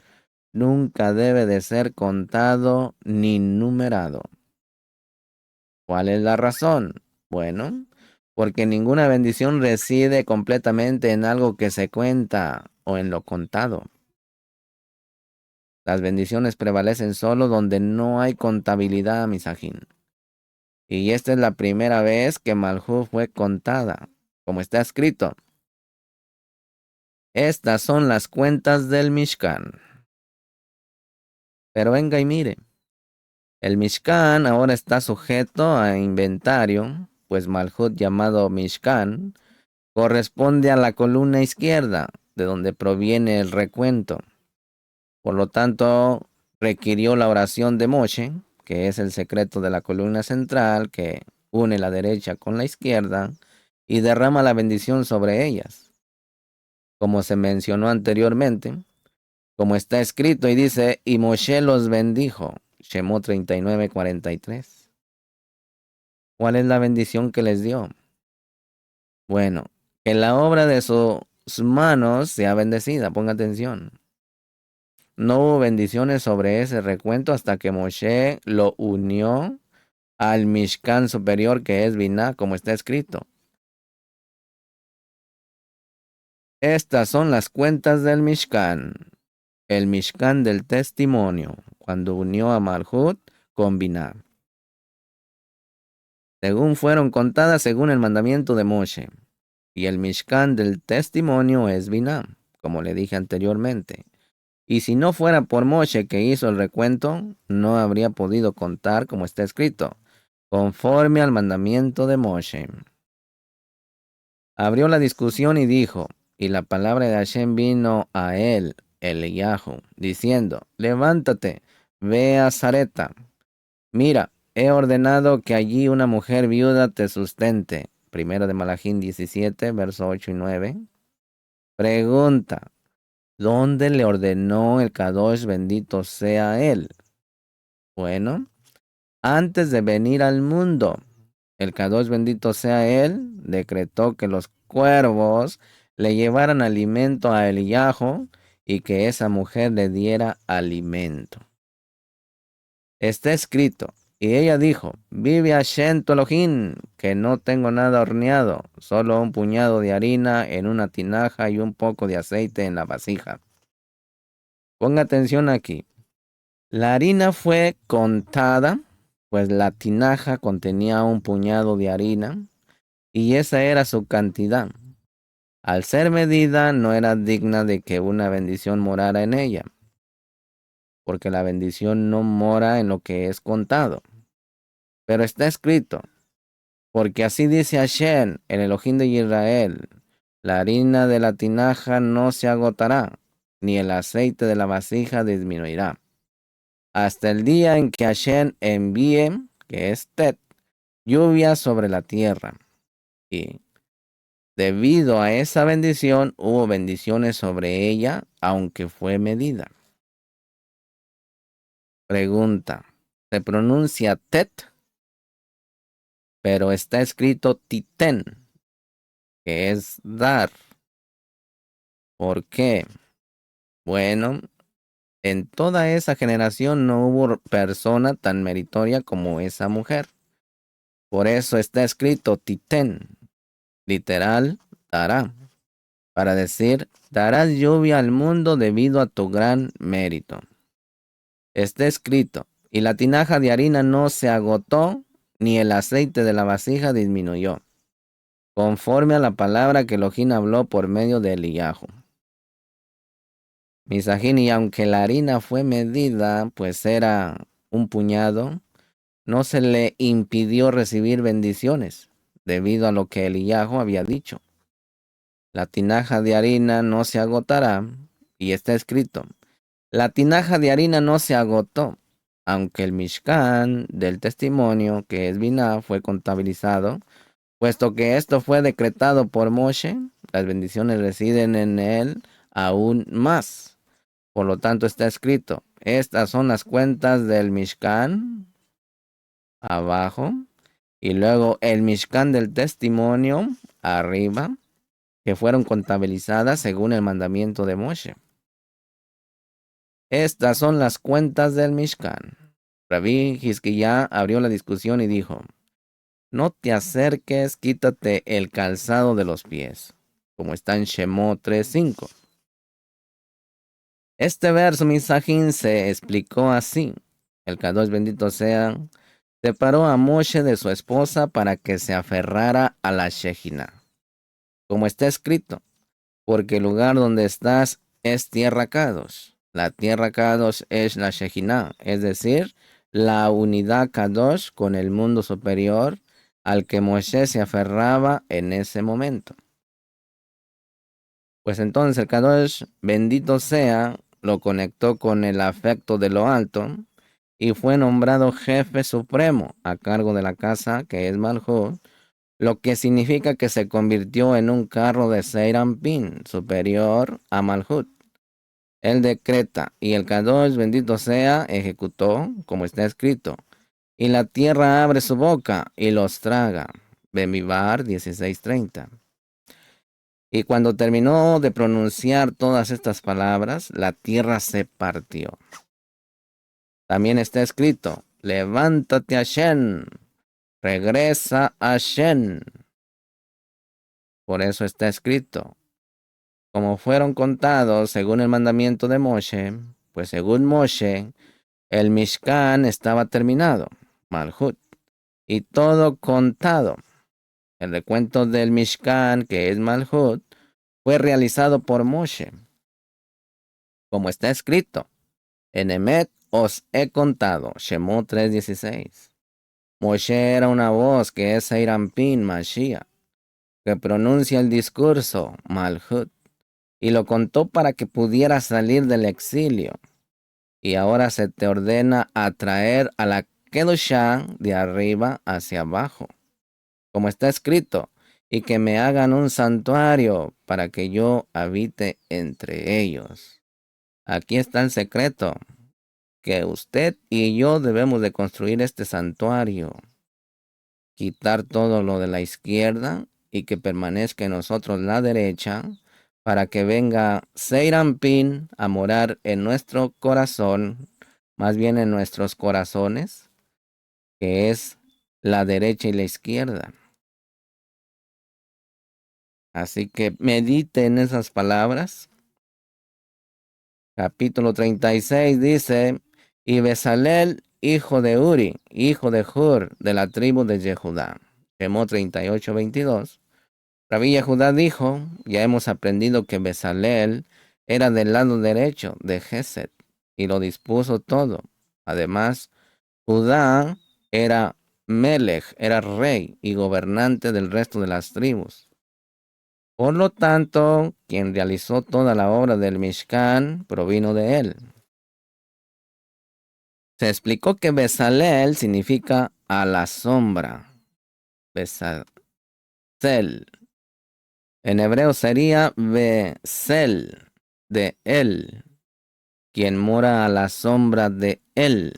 nunca debe de ser contado ni numerado. ¿Cuál es la razón? Bueno, porque ninguna bendición reside completamente en algo que se cuenta o en lo contado. Las bendiciones prevalecen solo donde no hay contabilidad, Misajín. Y esta es la primera vez que Malhut fue contada, como está escrito. Estas son las cuentas del Mishkan. Pero venga y mire. El Mishkan ahora está sujeto a inventario, pues Malhut llamado Mishkan corresponde a la columna izquierda, de donde proviene el recuento. Por lo tanto, requirió la oración de Moshe, que es el secreto de la columna central que une la derecha con la izquierda y derrama la bendición sobre ellas. Como se mencionó anteriormente, como está escrito y dice, y Moshe los bendijo. Shemot 39:43. ¿Cuál es la bendición que les dio? Bueno, que la obra de sus manos sea bendecida, ponga atención. No hubo bendiciones sobre ese recuento hasta que Moshe lo unió al Mishkan superior que es Binah, como está escrito. Estas son las cuentas del Mishkan, el Mishkan del testimonio, cuando unió a Malhut con Binah. Según fueron contadas según el mandamiento de Moshe. Y el Mishkan del testimonio es Binah, como le dije anteriormente. Y si no fuera por Moshe que hizo el recuento, no habría podido contar como está escrito, conforme al mandamiento de Moshe. Abrió la discusión y dijo, y la palabra de Hashem vino a él, Eliyahu, diciendo, levántate, ve a Sareta. Mira, he ordenado que allí una mujer viuda te sustente. Primero de Malajín 17, versos 8 y 9. Pregunta, ¿dónde le ordenó el Kadosh bendito sea él? Bueno, antes de venir al mundo. el Kadosh bendito sea él, decretó que los cuervos le llevaran alimento a Eliyahu y que esa mujer le diera alimento. Está escrito, y ella dijo, vive Hashem tu Elohim, que no tengo nada horneado, solo un puñado de harina en una tinaja y un poco de aceite en la vasija. Ponga atención aquí. La harina fue contada, pues la tinaja contenía un puñado de harina, y esa era su cantidad. Al ser medida, no era digna de que una bendición morara en ella, porque la bendición no mora en lo que es contado. Pero está escrito, porque así dice Hashem, el Elohim de Israel, la harina de la tinaja no se agotará, ni el aceite de la vasija disminuirá, hasta el día en que Hashem envíe, que es Tet, lluvia sobre la tierra. Y debido a esa bendición, hubo bendiciones sobre ella, aunque fue medida. Pregunta, se pronuncia Tet, pero está escrito Titen, que es dar. ¿Por qué? Bueno, en toda esa generación no hubo persona tan meritoria como esa mujer. Por eso está escrito Titen, literal, dará, para decir, darás lluvia al mundo debido a tu gran mérito. Está escrito, y la tinaja de harina no se agotó, ni el aceite de la vasija disminuyó, conforme a la palabra que Elohim habló por medio de Eliyahu. Misajín, y aunque la harina fue medida, pues era un puñado, no se le impidió recibir bendiciones, debido a lo que Eliyahu había dicho. La tinaja de harina no se agotará, y está escrito, la tinaja de harina no se agotó, aunque el Mishkan del testimonio, que es Binah, fue contabilizado, puesto que esto fue decretado por Moshe, las bendiciones residen en él aún más. Por lo tanto está escrito, estas son las cuentas del Mishkan, abajo, y luego el Mishkan del testimonio, arriba, que fueron contabilizadas según el mandamiento de Moshe. Estas son las cuentas del Mishkan. Rabí Hizquiyá abrió la discusión y dijo, no te acerques, quítate el calzado de los pies, como está en Shemot 3:5. Este verso, Misajín, se explicó así. El Kadosh bendito sea, separó a Moshe de su esposa para que se aferrara a la Shejina. Como está escrito, porque el lugar donde estás es tierra Kadosh. La tierra Kadosh es la Shejina, es decir, la unidad Kadosh con el mundo superior al que Moshe se aferraba en ese momento. Pues entonces el Kadosh, bendito sea, lo conectó con el afecto de lo alto y fue nombrado jefe supremo a cargo de la casa que es Malhut, lo que significa que se convirtió en un carro de Seirampin superior a Malhut. Él decreta y el Kadosh, bendito sea, ejecutó, como está escrito, y la tierra abre su boca y los traga. Bemibar 16:30. Y cuando terminó de pronunciar todas estas palabras, la tierra se partió. También está escrito, levántate Hashem, regresa Hashem. Por eso está escrito, como fueron contados según el mandamiento de Moshe, pues según Moshe, el Mishkan estaba terminado, Malhut, y todo contado. El recuento del Mishkan, que es Malhut, fue realizado por Moshe, como está escrito. En Emet os he contado, Shemot 3:16. Moshe era una voz que es Seirampin Mashiach, que pronuncia el discurso, Malhut, y lo contó para que pudiera salir del exilio. Y ahora se te ordena atraer a la Kedushá de arriba hacia abajo, como está escrito, y que me hagan un santuario para que yo habite entre ellos. Aquí está el secreto, que usted y yo debemos de construir este santuario. quitar todo lo de la izquierda y que permanezca en nosotros la derecha, para que venga Seirampin a morar en nuestro corazón, más bien en nuestros corazones, que es la derecha y la izquierda. Así que medite en esas palabras. Capítulo 36 dice, y Bezalel, hijo de Uri, hijo de Hur, de la tribu de Yehudá. Shemot 38:22. Rabí Yehudá dijo, ya hemos aprendido que Bezalel era del lado derecho de Gesed, y lo dispuso todo. Además, Judá era Melech, era rey y gobernante del resto de las tribus. Por lo tanto, quien realizó toda la obra del Mishkan provino de él. Se explicó que Bezalel significa a la sombra. Bezalel. En hebreo sería Besel, de él, quien mora a la sombra de él.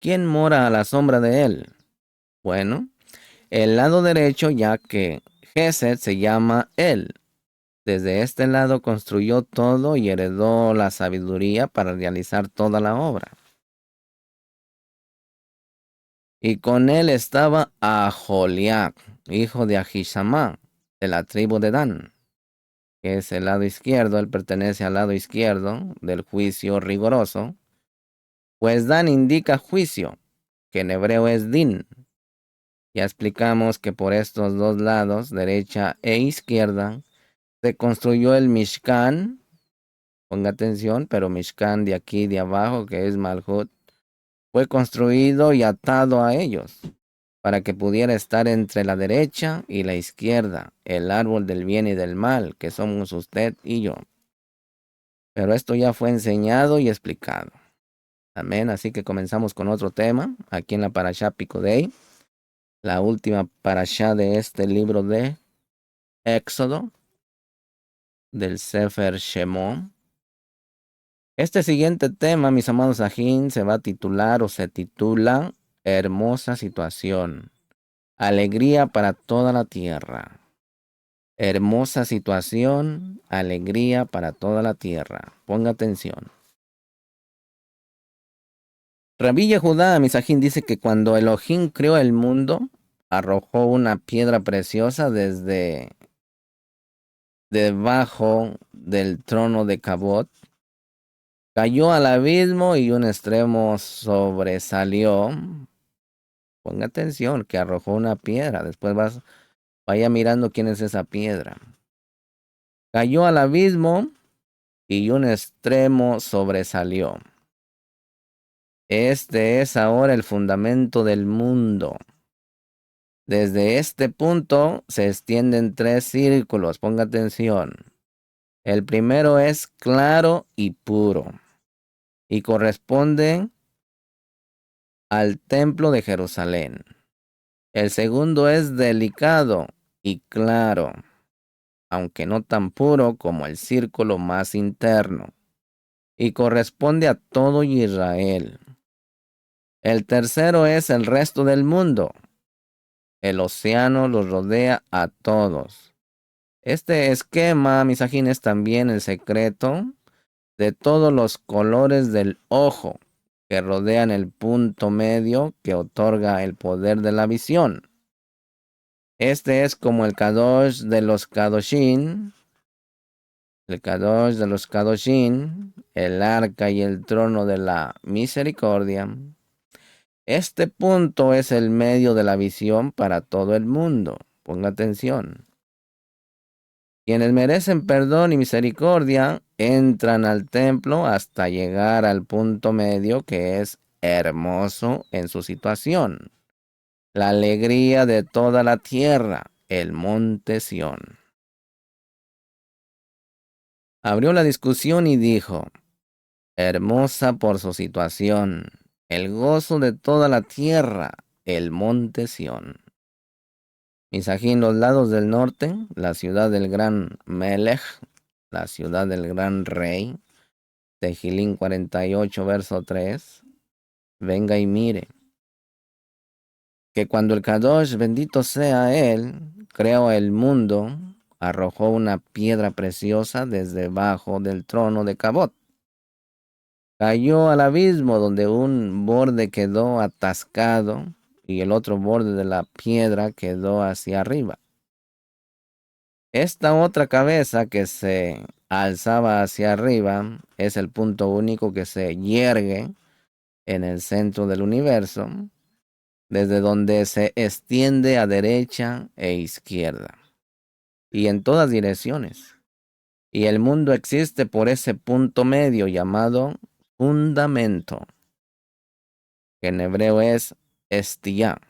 ¿Quién mora a la sombra de él? Bueno, el lado derecho, ya que Gesed se llama él. Desde este lado construyó todo y heredó la sabiduría para realizar toda la obra. Y con él estaba Aholiab, hijo de Ahishamá, de la tribu de Dan, que es el lado izquierdo. Él pertenece al lado izquierdo del juicio riguroso, pues Dan indica juicio, que en hebreo es din. Ya explicamos que por estos dos lados, derecha e izquierda, se construyó el Mishkan. Ponga atención, pero Mishkan de aquí de abajo, que es Malhut, fue construido y atado a ellos, para que pudiera estar entre la derecha y la izquierda, el árbol del bien y del mal, que somos usted y yo. Pero esto ya fue enseñado y explicado. Amén. Así que comenzamos con otro tema, aquí en la Parashá Picodei, la última Parashá de este libro de Éxodo, del Sefer Shemot. Este siguiente tema, mis amados ajín, se va a titular o se titula Hermosa situación. Alegría para toda la tierra. Hermosa situación, alegría para toda la tierra. Ponga atención. Rabí Yehudá Misajín dice que cuando Elohim creó el mundo, arrojó una piedra preciosa desde debajo del trono de Cabot, cayó al abismo y un extremo sobresalió. Ponga atención que arrojó una piedra. Después vaya mirando quién es esa piedra. Cayó al abismo y un extremo sobresalió. Este es ahora el fundamento del mundo. Desde este punto se extienden tres círculos. Ponga atención. El primero es claro y puro y corresponde al templo de Jerusalén. El segundo es delicado y claro, aunque no tan puro como el círculo más interno, y corresponde a todo Israel. El tercero es el resto del mundo. El océano los rodea a todos. Este esquema, misajín, es también el secreto de todos los colores del ojo que rodean el punto medio que otorga el poder de la visión. Este es como el Kadosh de los Kadoshin, el Kadosh de los Kadoshin, el arca y el trono de la misericordia. Este punto es el medio de la visión para todo el mundo. Ponga atención. Quienes merecen perdón y misericordia entran al templo hasta llegar al punto medio que es hermoso en su situación. La alegría de toda la tierra, el monte Sión. Abrió la discusión y dijo, hermosa por su situación, el gozo de toda la tierra, el monte Sión. Misajín, los lados del norte, la ciudad del gran Melech, la ciudad del gran rey, Tejilín 48, verso 3, venga y mire. que cuando el Kadosh, bendito sea él, creó el mundo, arrojó una piedra preciosa desde debajo del trono de Cabot. Cayó al abismo donde un borde quedó atascado y el otro borde de la piedra quedó hacia arriba. Esta otra cabeza que se alzaba hacia arriba es el punto único que se yergue en el centro del universo, desde donde se extiende a derecha e izquierda y en todas direcciones. Y el mundo existe por ese punto medio llamado fundamento, que en hebreo es estiyá,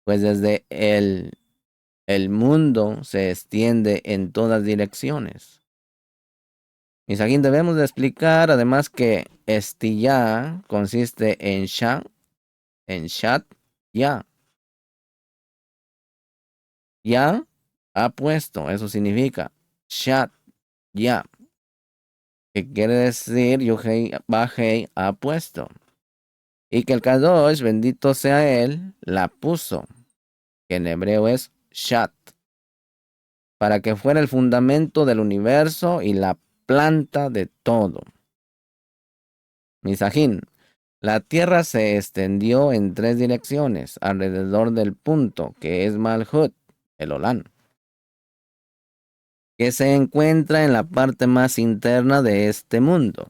pues desde el mundo se extiende en todas direcciones. Mis aquí debemos de explicar además que estiyá consiste en shat, ya. Ya ha puesto, eso significa shat, ya, que quiere decir Yohei Bajei ha puesto. Y que el Kadosh, bendito sea él, la puso, que en hebreo es shat, para que fuera el fundamento del universo y la planta de todo. Misajín, la tierra se extendió en 3 direcciones alrededor del punto que es Malhut, el Olán, que se encuentra en la parte más interna de este mundo.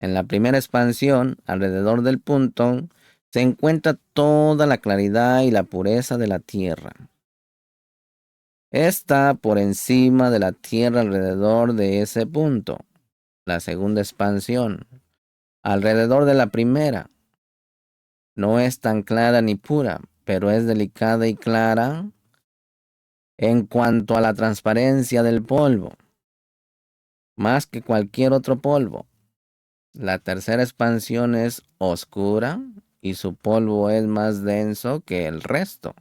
En la primera expansión, alrededor del punto, se encuentra toda la claridad y la pureza de la tierra. Está por encima de la tierra alrededor de ese punto. La segunda expansión, alrededor de la primera, no es tan clara ni pura, pero es delicada y clara en cuanto a la transparencia del polvo, más que cualquier otro polvo. La tercera expansión es oscura y su polvo es más denso que el resto,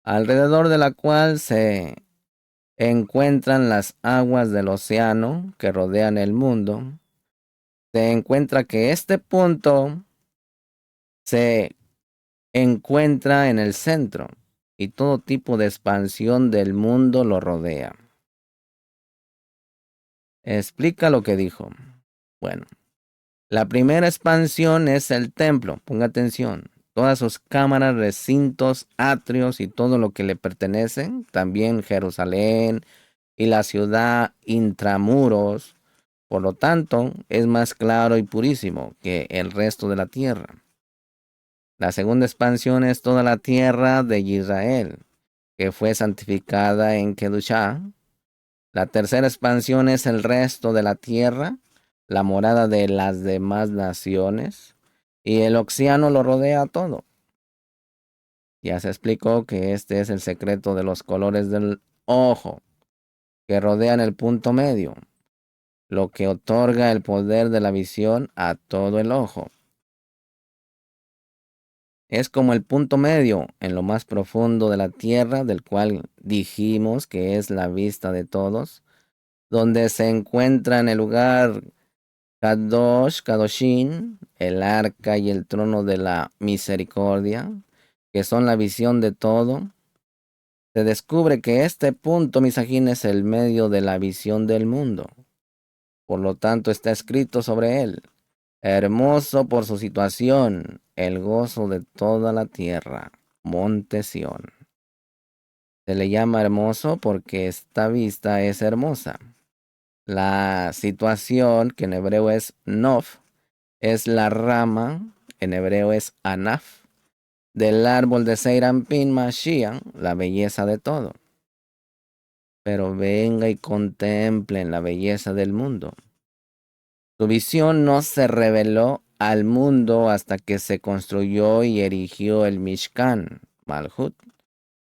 alrededor de la cual se encuentran las aguas del océano que rodean el mundo. Se encuentra que este punto se encuentra en el centro y todo tipo de expansión del mundo lo rodea. Explica lo que dijo. Bueno, la primera expansión es el templo, ponga atención. Todas sus cámaras, recintos, atrios y todo lo que le pertenecen, también Jerusalén y la ciudad intramuros, por lo tanto, es más claro y purísimo que el resto de la tierra. La segunda expansión es toda la tierra de Israel, que fue santificada en Kedushá. La tercera expansión es el resto de la tierra, la morada de las demás naciones, y el océano lo rodea todo. Ya se explicó que este es el secreto de los colores del ojo, que rodean el punto medio, lo que otorga el poder de la visión a todo el ojo. Es como el punto medio en lo más profundo de la tierra, del cual dijimos que es la vista de todos, donde se encuentra en el lugar Kadosh, Kadoshin, el arca y el trono de la misericordia, que son la visión de todo. Se descubre que este punto, misajín, es el medio de la visión del mundo. Por lo tanto, está escrito sobre él: hermoso por su situación, el gozo de toda la tierra, monte Sión. Se le llama hermoso porque esta vista es hermosa. La situación, que en hebreo es nof, es la rama, en hebreo es anaf, del árbol de Seirampin Mashiach, la belleza de todo. Pero venga y contemplen la belleza del mundo. Su visión no se reveló al mundo hasta que se construyó y erigió el Mishkan, Malhut,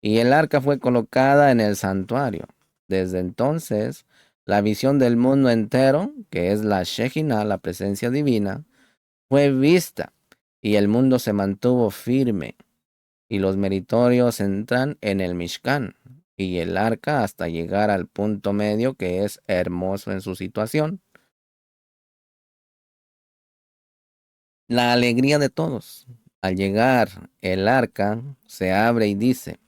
y el arca fue colocada en el santuario. Desde entonces, la visión del mundo entero, que es la Shejina, la presencia divina, fue vista, y el mundo se mantuvo firme, y los meritorios entran en el Mishkan y el arca hasta llegar al punto medio, que es hermoso en su situación. La alegría de todos. Al llegar el arca, se abre y dice,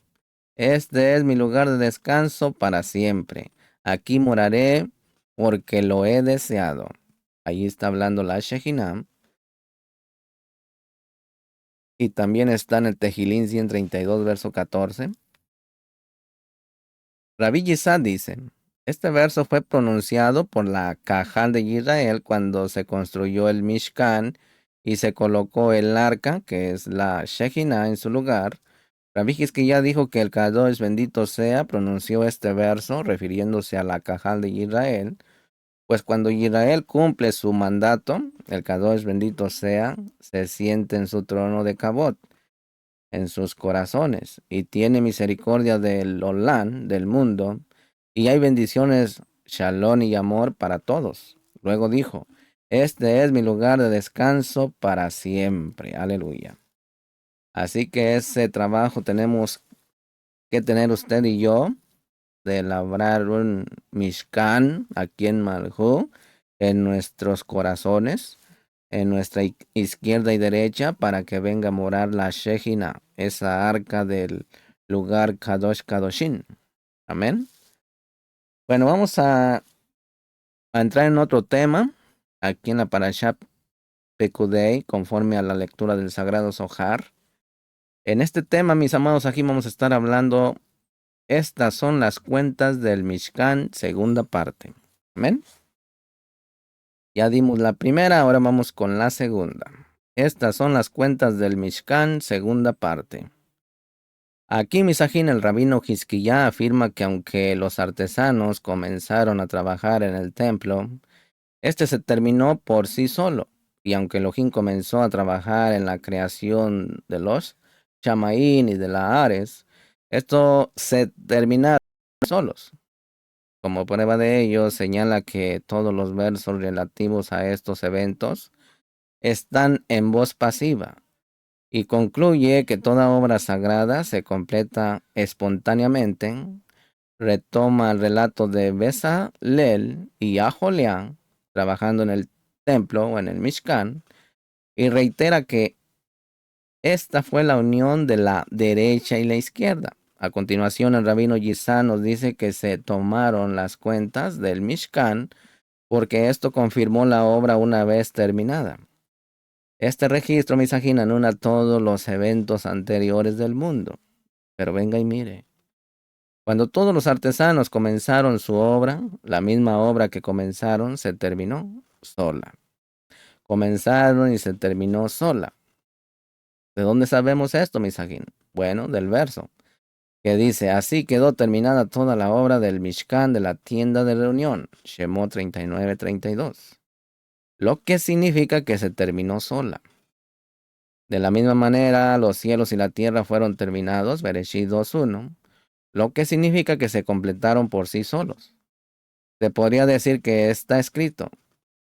este es mi lugar de descanso para siempre. Aquí moraré porque lo he deseado. Allí está hablando la Shejinah. Y también está en el Tejilín 132, verso 14. Rabí Yisá dice, este verso fue pronunciado por la Cajal de Israel cuando se construyó el Mishkan y se colocó el arca, que es la Shejinah, en su lugar. Rabí ya dijo que el Kadosh bendito sea, pronunció este verso refiriéndose a la Cajal de Israel, pues cuando Israel cumple su mandato, el Kadosh bendito sea, se siente en su trono de Kabod, en sus corazones, y tiene misericordia del Olán, del mundo, y hay bendiciones, shalom y amor para todos. Luego dijo, este es mi lugar de descanso para siempre. Aleluya. Así que ese trabajo tenemos que tener usted y yo, de labrar un Mishkan aquí en Malhú, en nuestros corazones, en nuestra izquierda y derecha, para que venga a morar la Shejina, esa arca del lugar Kadosh Kadoshin. Amén. Bueno, vamos a entrar en otro tema, aquí en la Parashat Pekudei, conforme a la lectura del Sagrado Zohar. En este tema, mis amados, aquí vamos a estar hablando. Estas son las cuentas del Mishkan, segunda parte. Amén. Ya dimos la primera, ahora vamos con la segunda. Estas son las cuentas del Mishkan, segunda parte. Aquí Misajín, el rabino Hizquiyá, afirma que aunque los artesanos comenzaron a trabajar en el templo, este se terminó por sí solo. Y aunque Elohim comenzó a trabajar en la creación de los Shamaín y de la Ares, esto se terminaron solos. Como prueba de ello, señala que todos los versos relativos a estos eventos están en voz pasiva y concluye que toda obra sagrada se completa espontáneamente. Retoma el relato de Bezalel y Aholiab trabajando en el templo o en el Mishkan y reitera que esta fue la unión de la derecha y la izquierda. A continuación, el rabino Yisá nos dice que se tomaron las cuentas del Mishkan porque esto confirmó la obra una vez terminada. Este registro, Misajin, anula todos los eventos anteriores del mundo. Pero venga y mire. Cuando todos los artesanos comenzaron su obra, la misma obra que comenzaron se terminó sola. Comenzaron y se terminó sola. ¿De dónde sabemos esto, Misajin? Bueno, del verso que dice, así quedó terminada toda la obra del Mishkan de la tienda de reunión, Shemot 39:32, lo que significa que se terminó sola. De la misma manera, los cielos y la tierra fueron terminados, Bereshit 2:1, lo que significa que se completaron por sí solos. Se podría decir que está escrito,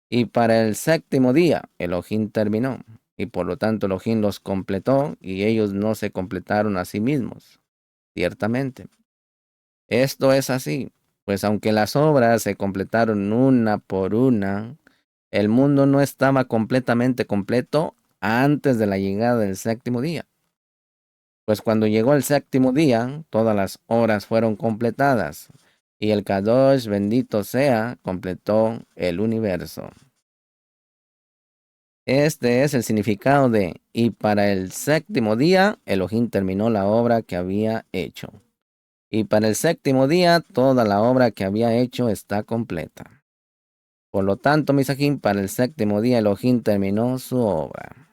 y para el séptimo día Elohim terminó, y por lo tanto Elohim los completó, y ellos no se completaron a sí mismos, ciertamente. Esto es así, pues aunque las obras se completaron una por una, el mundo no estaba completamente completo antes de la llegada del séptimo día. Pues cuando llegó el séptimo día, todas las horas fueron completadas, y el Kadosh, bendito sea, completó el universo. Este es el significado de, y para el séptimo día, Elohim terminó la obra que había hecho. Y para el séptimo día, toda la obra que había hecho está completa. Por lo tanto, Misajín, para el séptimo día, Elohim terminó su obra.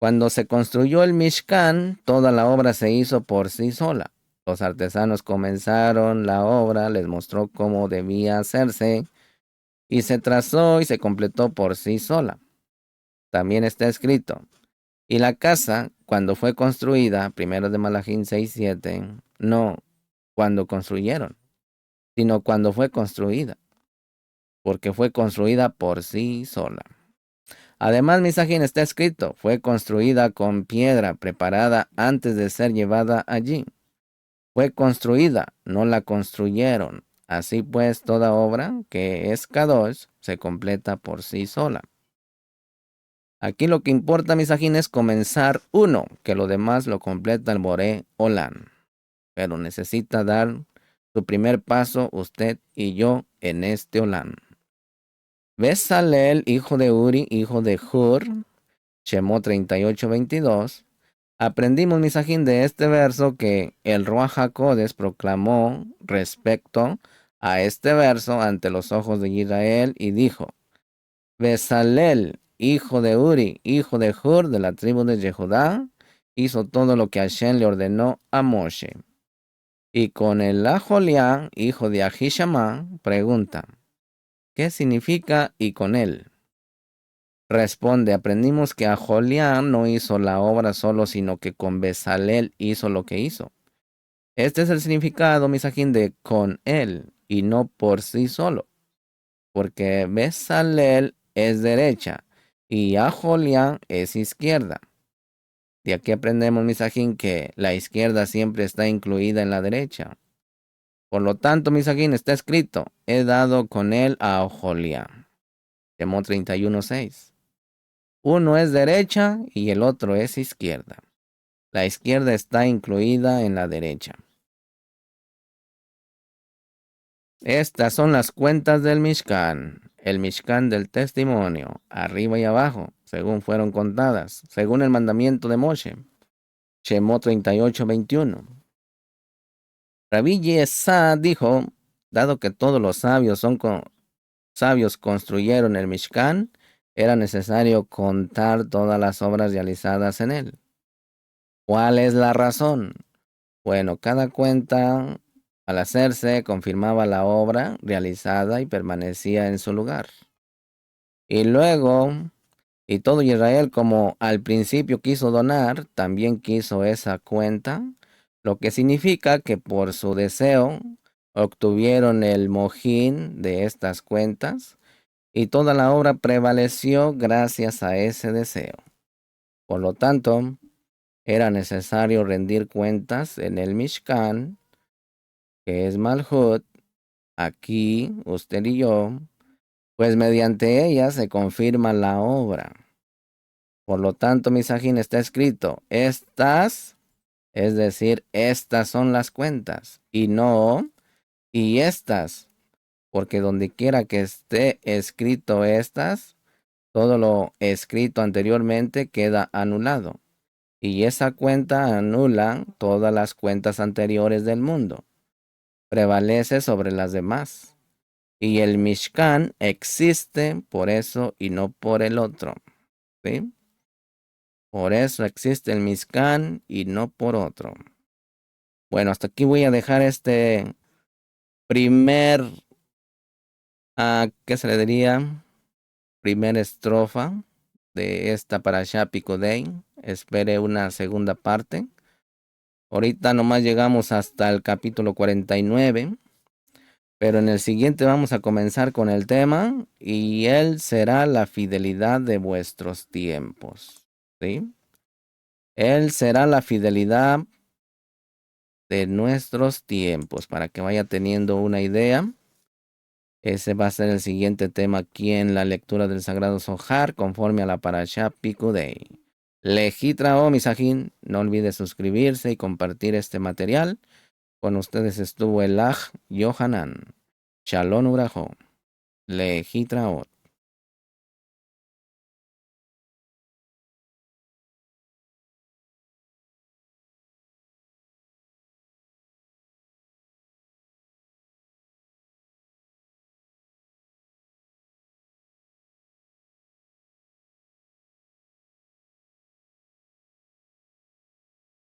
Cuando se construyó el Mishkan, toda la obra se hizo por sí sola. Los artesanos comenzaron la obra, les mostró cómo debía hacerse, y se trazó y se completó por sí sola. También está escrito, y la casa, cuando fue construida, primero de Malajín 6:7, no cuando construyeron, sino cuando fue construida, porque fue construida por sí sola. Además, Misajín está escrito, fue construida con piedra preparada antes de ser llevada allí. Fue construida, no la construyeron. Así pues, toda obra que es Kadosh se completa por sí sola. Aquí lo que importa, misajín, es comenzar uno, que lo demás lo completa el Boré Olam. Pero necesita dar su primer paso usted y yo en este Olam. Besalel, hijo de Uri, hijo de Hur, Shemot 38:22. Aprendimos, misajín, de este verso que el Ruach HaKodesh proclamó respecto a este verso ante los ojos de Israel y dijo: Besalel, hijo de Uri, hijo de Hur, de la tribu de Yehudá, hizo todo lo que Hashem le ordenó a Moshe. Y con el Aholiá, hijo de Ahishamá, pregunta: ¿qué significa y con él? Responde: aprendimos que Aholiá no hizo la obra solo, sino que con Besalel hizo lo que hizo. Este es el significado, misajín, de con él y no por sí solo, porque Besalel es derecha y Aholiá es izquierda. De aquí aprendemos, misajín, que la izquierda siempre está incluida en la derecha. Por lo tanto, misajín, está escrito: he dado con él a Aholiá. Shemot 31:6. Uno es derecha y el otro es izquierda. La izquierda está incluida en la derecha. Estas son las cuentas del Mishkan, el Mishkan del testimonio, arriba y abajo, según fueron contadas, según el mandamiento de Moshe. Shemot 38:21. Rabí Yesá dijo: dado que todos los sabios construyeron el Mishkan, era necesario contar todas las obras realizadas en él. ¿Cuál es la razón? Bueno, cada cuenta, al hacerse, confirmaba la obra realizada y permanecía en su lugar. Y luego, y todo Israel, como al principio quiso donar, también quiso esa cuenta, lo que significa que por su deseo obtuvieron el mojín de estas cuentas, y toda la obra prevaleció gracias a ese deseo. Por lo tanto, era necesario rendir cuentas en el Mishkan, que es Malhut, aquí, usted y yo, pues mediante ella se confirma la obra. Por lo tanto, misajín, está escrito: estas, es decir, estas son las cuentas, y no, y estas, porque donde quiera que esté escrito estas, todo lo escrito anteriormente queda anulado, y esa cuenta anula todas las cuentas anteriores del mundo, prevalece sobre las demás. Y el Mishkan existe por eso y no por el otro. ¿Sí? Por eso existe el Mishkan y no por otro. Bueno, hasta aquí voy a dejar este primer, ¿qué se le diría? Primera estrofa de esta parashá Pikudei. Espere una segunda parte. Ahorita nomás llegamos hasta el capítulo 49. Pero en el siguiente vamos a comenzar con el tema, y él será la fidelidad de vuestros tiempos. ¿Sí? Él será la fidelidad de nuestros tiempos, para que vaya teniendo una idea. Ese va a ser el siguiente tema aquí en la lectura del Sagrado Zohar, conforme a la parashá Pikudei. Lejitrao, misajín, no olvide suscribirse y compartir este material. Con ustedes estuvo el Aj Yohanan. Shalom Urajo. Lejitraot.